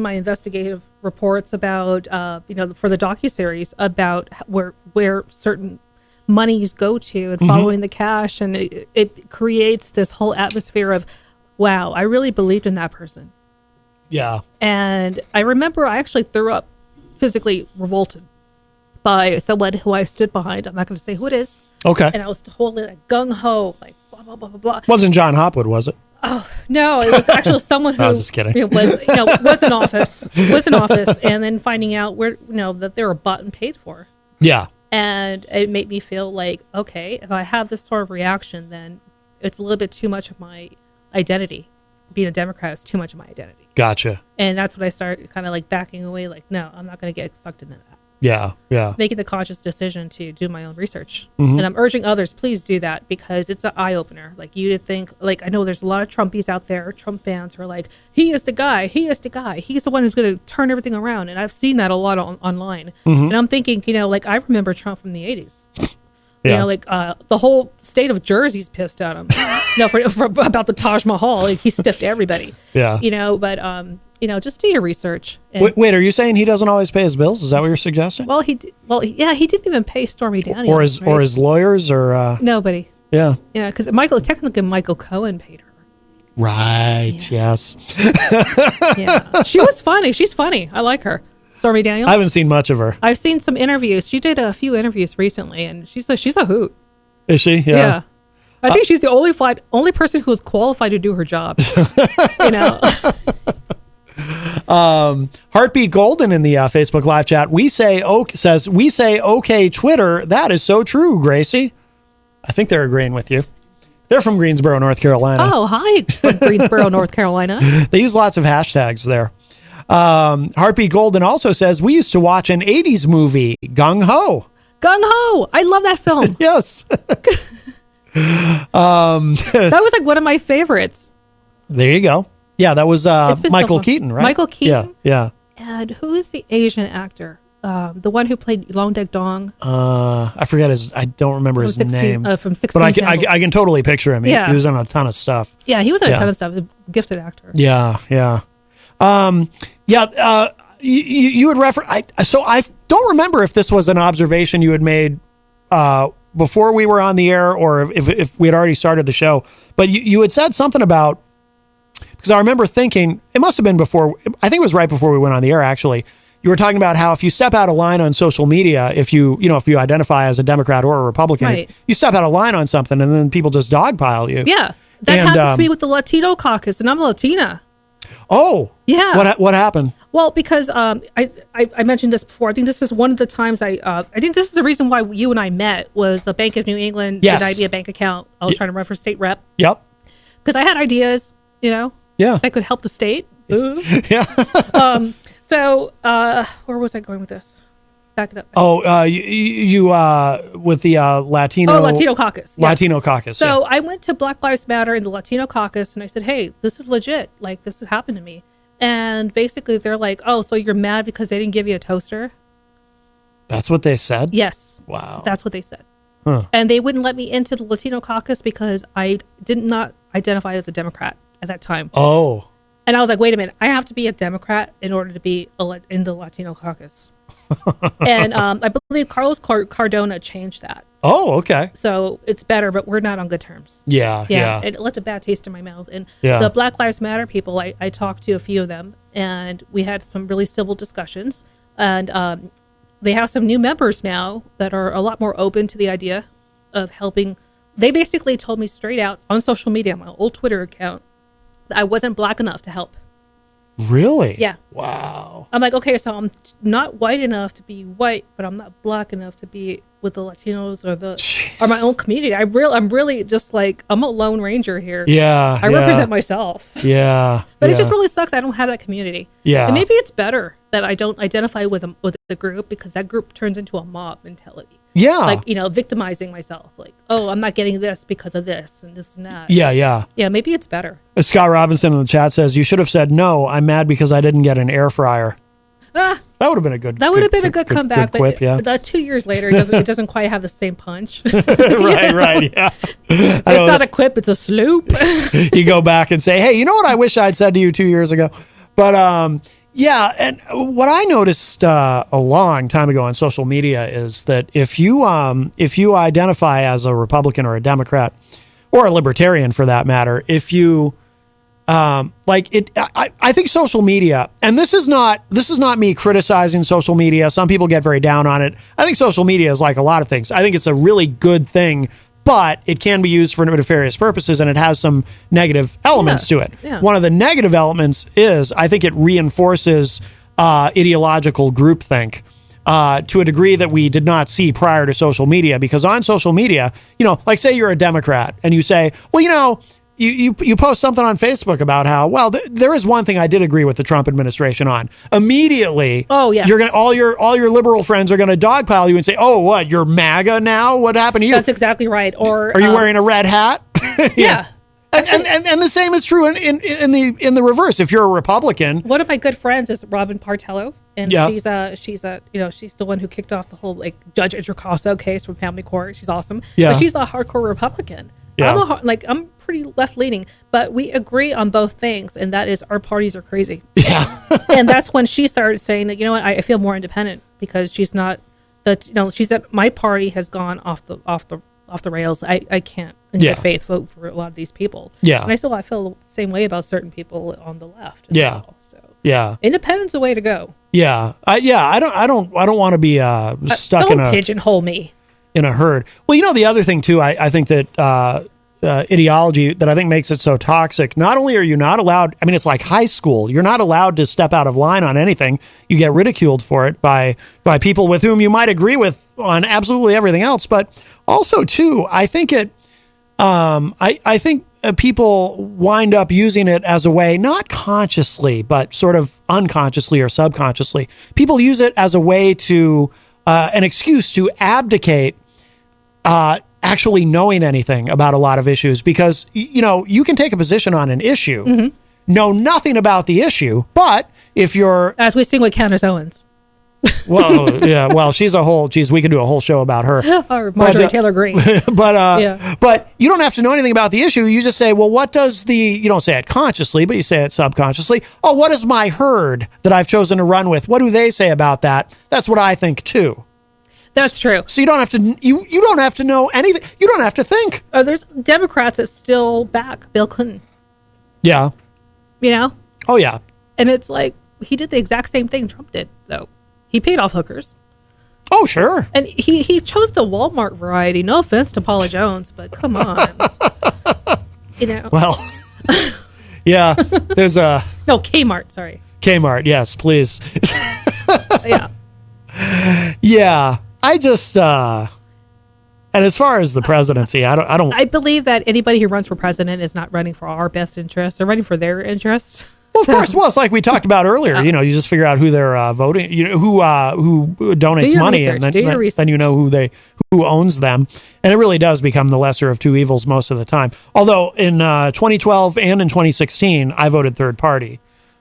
my investigative reports about for the docuseries about where certain monies go to and following the cash, and it creates this whole atmosphere of, wow, I really believed in that person. Yeah. And I remember I actually threw up, physically revolted by someone who I stood behind. I'm not going to say who it is. Okay. And I was holding a gung-ho, like, blah, blah, blah, blah, blah. Wasn't John Hopwood, was it? Oh, no. It was actually someone who... I was just kidding. Was in office. And then finding out that they were bought and paid for. Yeah. And it made me feel like, okay, if I have this sort of reaction, then it's a little bit too much of my identity. Being a Democrat is too much of my identity. Gotcha. And that's when I started kind of like backing away, like, no, I'm not going to get sucked into that. Yeah. Making the conscious decision to do my own research. Mm-hmm. And I'm urging others, please do that, because it's an eye-opener. Like, you think, like, I know there's a lot of Trumpies out there, Trump fans who are like, he is the guy, he's the one who's going to turn everything around. And I've seen that a lot online. Mm-hmm. And I'm thinking, like, I remember Trump from the 80s. Yeah. The whole state of Jersey's pissed at him. For about the Taj Mahal. Like, he stiffed everybody. Yeah. But just do your research. And wait, are you saying he doesn't always pay his bills? Is that what you're suggesting? Well, he didn't even pay Stormy Daniels. Or his lawyers, or nobody. Yeah. Yeah, because technically Michael Cohen paid her. Right. Yeah. Yes. Yeah. She was funny. She's funny. I like her. Stormy Daniels. I haven't seen much of her. I've seen some interviews. She did a few interviews recently, and she's a hoot. Is she? Yeah. I think she's the only person who is qualified to do her job. You know. Heartbeat Golden in the Facebook live chat. We say okay Twitter. That is so true, Gracie. I think they're agreeing with you. They're from Greensboro, North Carolina. Oh, hi, from Greensboro, North Carolina. They use lots of hashtags there. Heartbeat Golden also says we used to watch an 80s movie, Gung Ho. Gung Ho. I love that film. Yes. That was like one of my favorites. There you go. Yeah, that was Michael Keaton, right? Michael Keaton. Yeah. And who is the Asian actor? The one who played Long Dek Dong. I forget I don't remember his name. From 16 But I can totally picture him. He was on a ton of stuff. Yeah, he was in a ton of stuff. A gifted actor. Yeah. You would refer. So I don't remember if this was an observation you had made before we were on the air, or if we had already started the show. But you had said something about, because I remember thinking it must have been before. I think it was right before we went on the air. Actually, you were talking about how if you step out of line on social media, if you identify as a Democrat or a Republican, right, if you step out of line on something, and then people just dogpile you. Yeah, that happened to me with the Latino caucus, and I'm a Latina. Oh, yeah. What happened? Well, because I mentioned this before. I think this is one of the times I think this is the reason why you and I met, was the Bank of New England denied me a bank account. I was trying to run for state rep. Yep. Because I had ideas, Yeah. that could help the state. Yeah. So where was I going with this? Back it up. Oh, you with the Latino. Oh, Latino caucus. Yes. Latino caucus. So I went to Black Lives Matter in the Latino caucus, and I said, "Hey, this is legit. Like, this has happened to me." And basically, they're like, "Oh, so you're mad because they didn't give you a toaster?" That's what they said? Yes. Wow. That's what they said. Huh. And they wouldn't let me into the Latino caucus because I did not identify as a Democrat at that time. Oh. And I was like, wait a minute, I have to be a Democrat in order to be in the Latino caucus. And I believe Carlos Cardona changed that. Oh, okay. So it's better, but we're not on good terms. Yeah. It left a bad taste in my mouth. And the Black Lives Matter people, I talked to a few of them, and we had some really civil discussions. And they have some new members now that are a lot more open to the idea of helping. They basically told me straight out on social media, my old Twitter account, that I wasn't black enough to help. Really? Yeah. Wow. I'm like, okay, so I'm not white enough to be white, but I'm not black enough to be with the Latinos or my own community. I'm really just like, I'm a lone ranger here. Yeah. I represent myself. Yeah. But it just really sucks. I don't have that community. Yeah. And maybe it's better that I don't identify with the group, because that group turns into a mob mentality. Yeah. Like, victimizing myself. Like, oh, I'm not getting this because of this and this and that. Yeah. Yeah, maybe it's better. Scott Robinson in the chat says, you should have said, no, I'm mad because I didn't get an air fryer. That would have been a good comeback. Good quip, but 2 years later, it doesn't quite have the same punch. Right, yeah. It's not a quip, it's a sloop. You go back and say, hey, you know what I wish I'd said to you 2 years ago? But yeah, and what I noticed a long time ago on social media is that if you identify as a Republican or a Democrat, or a Libertarian for that matter, if you I think social media, and this is not me criticizing social media. Some people get very down on it. I think social media is like a lot of things. I think it's a really good thing, but it can be used for nefarious purposes, and it has some negative elements to it. Yeah. One of the negative elements is, I think it reinforces ideological groupthink to a degree that we did not see prior to social media. Because on social media, like say you're a Democrat and you say, well, you post something on Facebook about how, well, there is one thing I did agree with the Trump administration on. Immediately, you're gonna all your liberal friends are gonna dogpile you and say, oh, what, you're MAGA now? What happened to you? That's exactly right. Or are you wearing a red hat? Yeah. And the same is true in the reverse. If you're a Republican, one of my good friends is Robin Partello, and she's the one who kicked off the whole Judge Introcaso case from Family Court. She's awesome. Yeah. But she's a hardcore Republican. Yeah. I'm pretty left leaning, but we agree on both things, and that is our parties are crazy. Yeah. And that's when she started saying that, I feel more independent, because she's not she said my party has gone off the rails. I can't in good faith vote for a lot of these people. Yeah. And I feel the same way about certain people on the left. Yeah. So yeah. Independent's the way to go. Yeah. I don't want to be stuck in Don't a pigeonhole me. in a herd. Well, the other thing too, I think that ideology that I think makes it so toxic. Not only are you not allowed, I mean, it's like high school. You're not allowed to step out of line on anything. You get ridiculed for it by people with whom you might agree with on absolutely everything else. But also too, I think I think people wind up using it as a way, not consciously, but sort of unconsciously or subconsciously. People use it as a way to, an excuse to abdicate, actually knowing anything about a lot of issues, because, you can take a position on an issue, know nothing about the issue, but if you're... As we sing with Candace Owens. Well, yeah, well, we could do a whole show about her. Or Marjorie Taylor Greene. But you don't have to know anything about the issue. You just say, well, what does you don't say it consciously, but you say it subconsciously. Oh, what is my herd that I've chosen to run with? What do they say about that? That's what I think too. That's true. So you don't have to, you don't have to know anything. You don't have to think. There's Democrats that still back Bill Clinton. Yeah. Oh, yeah. And it's like, he did the exact same thing Trump did, though. He paid off hookers. Oh, sure. And he chose the Walmart variety. No offense to Paula Jones, but come on. Well, yeah, there's a... No, Kmart, sorry. Kmart, yes, please. Yeah. Yeah, I just... and as far as the presidency, I don't... I believe that anybody who runs for president is not running for our best interest. They're running for their interest. Well, of course. Well, it's like we talked about earlier. You just figure out who they're voting. Who donates money, research. And then you know who owns them. And it really does become the lesser of two evils most of the time. Although in 2012 and in 2016, I voted third party.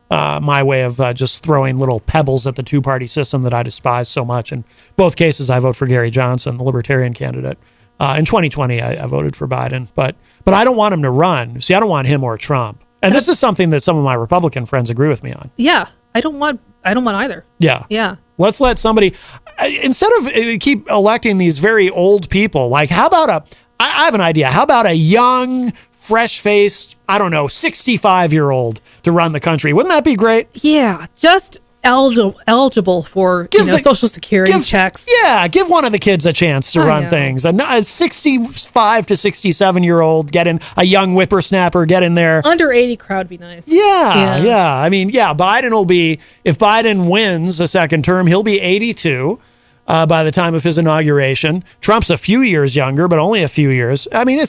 My way of just throwing little pebbles at the two-party system that I despise so much. In both cases, I vote for Gary Johnson, the Libertarian candidate. In 2020, I voted for Biden, but I don't want him to run. See, I don't want him or Trump. And this is something that some of my Republican friends agree with me on. Yeah, I don't want either. Yeah. Yeah. Let's let somebody, instead of keep electing these very old people, like how about I have an idea. How about a young, fresh-faced, 65-year-old to run the country? Wouldn't that be great? Yeah, just eligible for Social Security checks. Yeah, give one of the kids a chance to run things. A 65 to 67-year-old, get in, a young whippersnapper, get in there. Under 80 crowd would be nice. Yeah. I mean, Biden will be, if Biden wins a second term, he'll be 82 by the time of his inauguration. Trump's a few years younger, but only a few years. I mean, and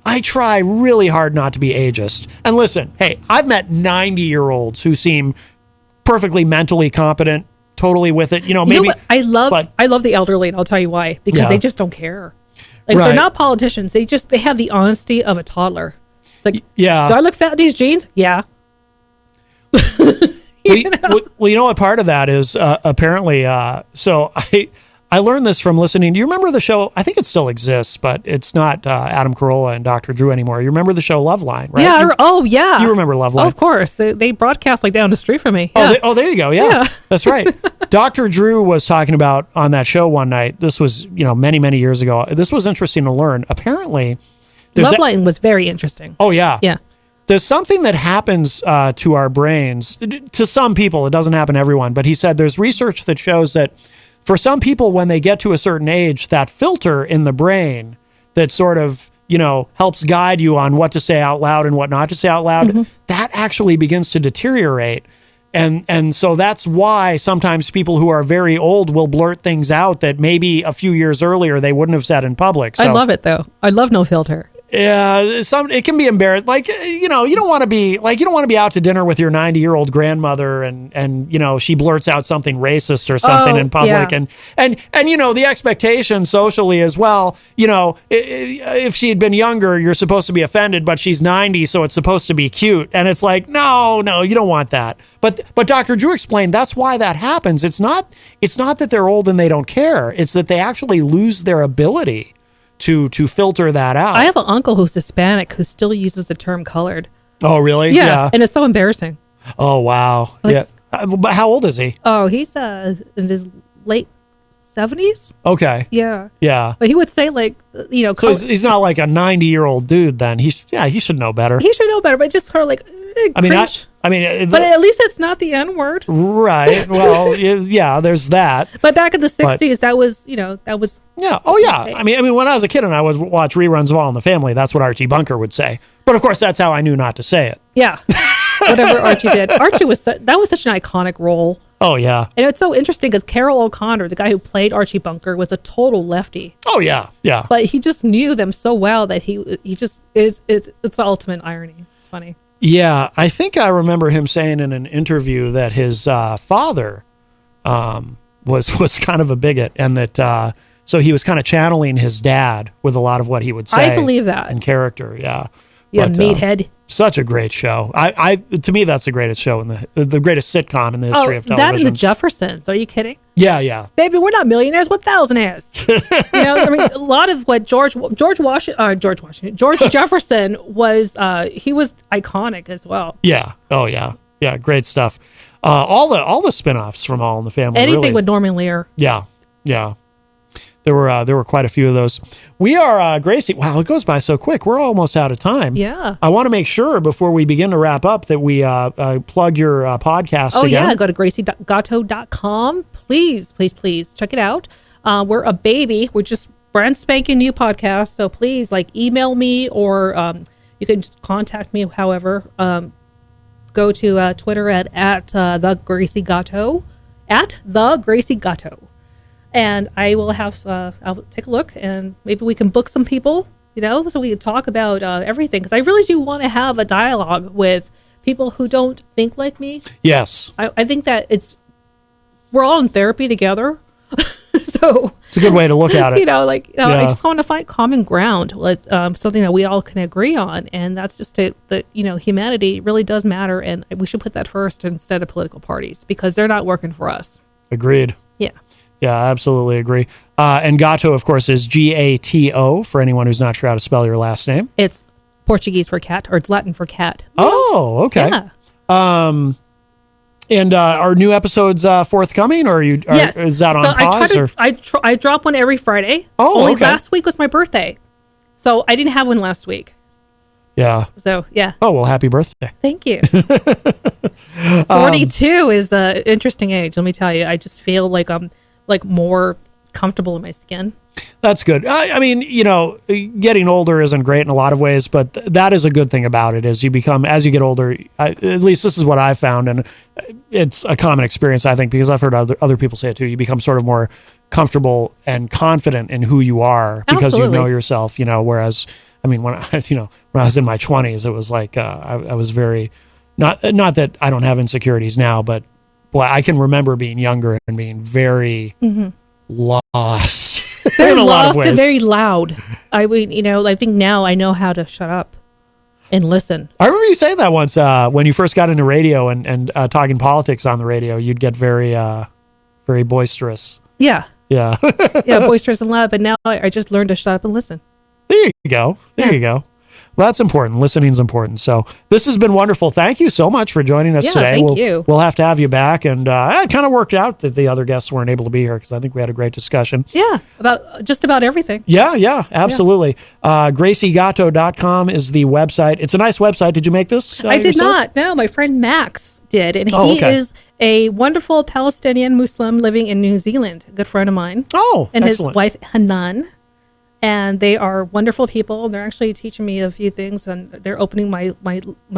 I try really hard not to be ageist. And listen, hey, I've met 90-year-olds who seem perfectly mentally competent, totally with it. Maybe I love the elderly, and I'll tell you why. Because they just don't care. Like they're not politicians. They have the honesty of a toddler. It's like, do I look fat in these jeans? Yeah. Well, you know what part of that is apparently. So I learned this from listening. Do you remember the show? I think it still exists, but it's not Adam Carolla and Dr. Drew anymore. You remember the show Loveline, right? Yeah. You remember Loveline? Oh, of course. They broadcast like down the street from me. Yeah. There you go. Yeah. That's right. Dr. Drew was talking about on that show one night. This was, many, many years ago. This was interesting to learn. Apparently, Loveline was very interesting. Oh, yeah. Yeah. There's something that happens to our brains. To some people, it doesn't happen to everyone. But he said there's research that shows that for some people, when they get to a certain age, that filter in the brain that sort of, helps guide you on what to say out loud and what not to say out loud, that actually begins to deteriorate. And so that's why sometimes people who are very old will blurt things out that maybe a few years earlier they wouldn't have said in public. So, I love it, though. I love no filter. Yeah, it can be embarrassing. Like, you don't want to be out to dinner with your 90-year-old grandmother and she blurts out something racist or something in public. Yeah. And the expectation socially as well, if she had been younger, you're supposed to be offended, but she's 90, so it's supposed to be cute. And it's like, no, you don't want that. But Dr. Drew explained that's why that happens. It's not that they're old and they don't care. It's that they actually lose their ability to filter that out. I have an uncle who's Hispanic who still uses the term colored. Oh, really? Yeah. And it's so embarrassing. Oh, wow. But how old is he? Oh, he's in his late 70s. Okay. Yeah. Yeah. But he would say like, So he's not like a 90-year-old dude then. He should know better. He should know better, but just her like, but at least it's not the N word. Right. Well, yeah, there's that. But back in the 60s, that was. Yeah. Oh, yeah. I mean, when I was a kid and I would watch reruns of All in the Family, that's what Archie Bunker would say. But of course, that's how I knew not to say it. Yeah. Whatever Archie did. Archie was such an iconic role. Oh, yeah. And it's so interesting because Carroll O'Connor, the guy who played Archie Bunker, was a total lefty. Oh, yeah. Yeah. But he just knew them so well that he just it's the ultimate irony. It's funny. Yeah, I think I remember him saying in an interview that his father was kind of a bigot, and that so he was kind of channeling his dad with a lot of what he would say. I believe that in character. Yeah, yeah, meathead. Such a great show. To me, that's the greatest show in the greatest sitcom in the history of television. That and the Jeffersons. Are you kidding? Yeah, yeah. Baby, we're not millionaires. What thousandaires? I mean, a lot of what George Jefferson was. He was iconic as well. Yeah. Oh, yeah. Yeah. Great stuff. All the spinoffs from All in the Family. Anything really. with Norman Lear. Yeah. Yeah. There were quite a few of those. We are, Gracie, wow, it goes by so quick. We're almost out of time. Yeah. I want to make sure before we begin to wrap up that we plug your podcast again. Yeah, go to GracieGatto.com. Please check it out. We're a baby. We're just brand spanking new podcast. So please, email me or you can contact me however. Go to Twitter at the Gracie Gatto, at the Gracie Gatto. And I will I'll take a look and maybe we can book some people, so we can talk about everything. Because I really do want to have a dialogue with people who don't think like me. Yes. I think that we're all in therapy together. So it's a good way to look at it. I just want to find common ground with something that we all can agree on. And that's just that humanity really does matter. And we should put that first instead of political parties because they're not working for us. Agreed. Yeah. Yeah, I absolutely agree. And Gatto, of course, is Gato for anyone who's not sure how to spell your last name. It's Portuguese for cat, or it's Latin for cat. Oh, okay. Yeah. And are new episodes forthcoming, or yes. Is that on pause? I drop one every Friday. Oh, Only okay. last week was my birthday, so I didn't have one last week. Yeah. So, yeah. Oh, well, happy birthday. Thank you. 42 is an interesting age, let me tell you. I just feel like I'm more comfortable in my skin. That's good. I mean, getting older isn't great in a lot of ways, but that is a good thing about it. Is you become, as you get older, at least this is what I've found, and it's a common experience, I think, because I've heard other people say it too. You become sort of more comfortable and confident in who you are because Absolutely. you know yourself. Whereas, I mean, when I was in my 20s, it was like I was very not that I don't have insecurities now, but boy, I can remember being younger and being very lost. Very in a lot of lost ways. and very loud. I mean, I think now I know how to shut up and listen. I remember you saying that once when you first got into radio and talking politics on the radio. You'd get very, very boisterous. Yeah. Yeah. Yeah, boisterous and loud. But now I just learned to shut up and listen. There you go. There you go. Well, that's important. Listening's important. So this has been wonderful. Thank you so much for joining us today. Thank you. We'll have to have you back. And it kind of worked out that the other guests weren't able to be here because I think we had a great discussion. Yeah, about just about everything. Yeah, absolutely. GracieGatto.com is the website. It's a nice website. Did you make this? I did yourself? not. No, my friend Max did. And he is a wonderful Palestinian Muslim living in New Zealand, a good friend of mine. Oh, and excellent. his wife, Hanan. And they are wonderful people. They're actually teaching me a few things, and they're opening my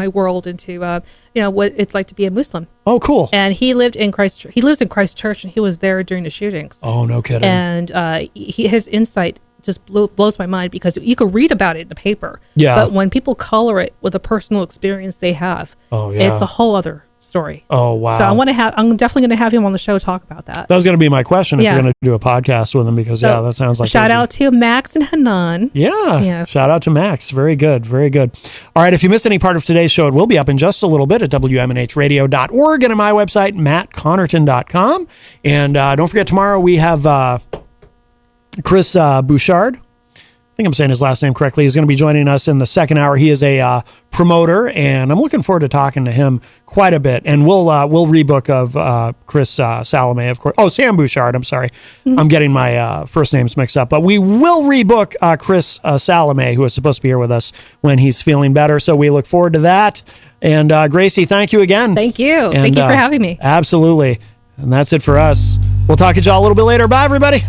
world into what it's like to be a Muslim. Oh, cool! And he lived in Christchurch. He lives in Christchurch, and he was there during the shootings. Oh, no kidding! And his insight just blows my mind because you could read about it in the paper. Yeah. But when people color it with a personal experience they have, it's a whole other story. Oh, wow! So I'm definitely going to have him on the show talk about that. That was going to be my question if you're going to do a podcast with him because that sounds like shout out to Max and Hanan. Yeah, yes. Shout out to Max. Very good, very good. All right, if you missed any part of today's show, it will be up in just a little bit at WMNHradio.org and at my website mattconnerton.com. And don't forget tomorrow we have Chris Bouchard think I'm saying his last name correctly. He's going to be joining us in the second hour. He is a promoter, and I'm looking forward to talking to him quite a bit. And we'll rebook of Chris Salome, of course. Oh, Sam Bouchard. I'm sorry. I'm getting my first names mixed up. But we will rebook Chris Salome, who is supposed to be here with us when he's feeling better. So we look forward to that. And Gracie, thank you again. Thank you. And, Thank you for having me. Absolutely. And that's it for us. We'll talk to y'all a little bit later. Bye, everybody.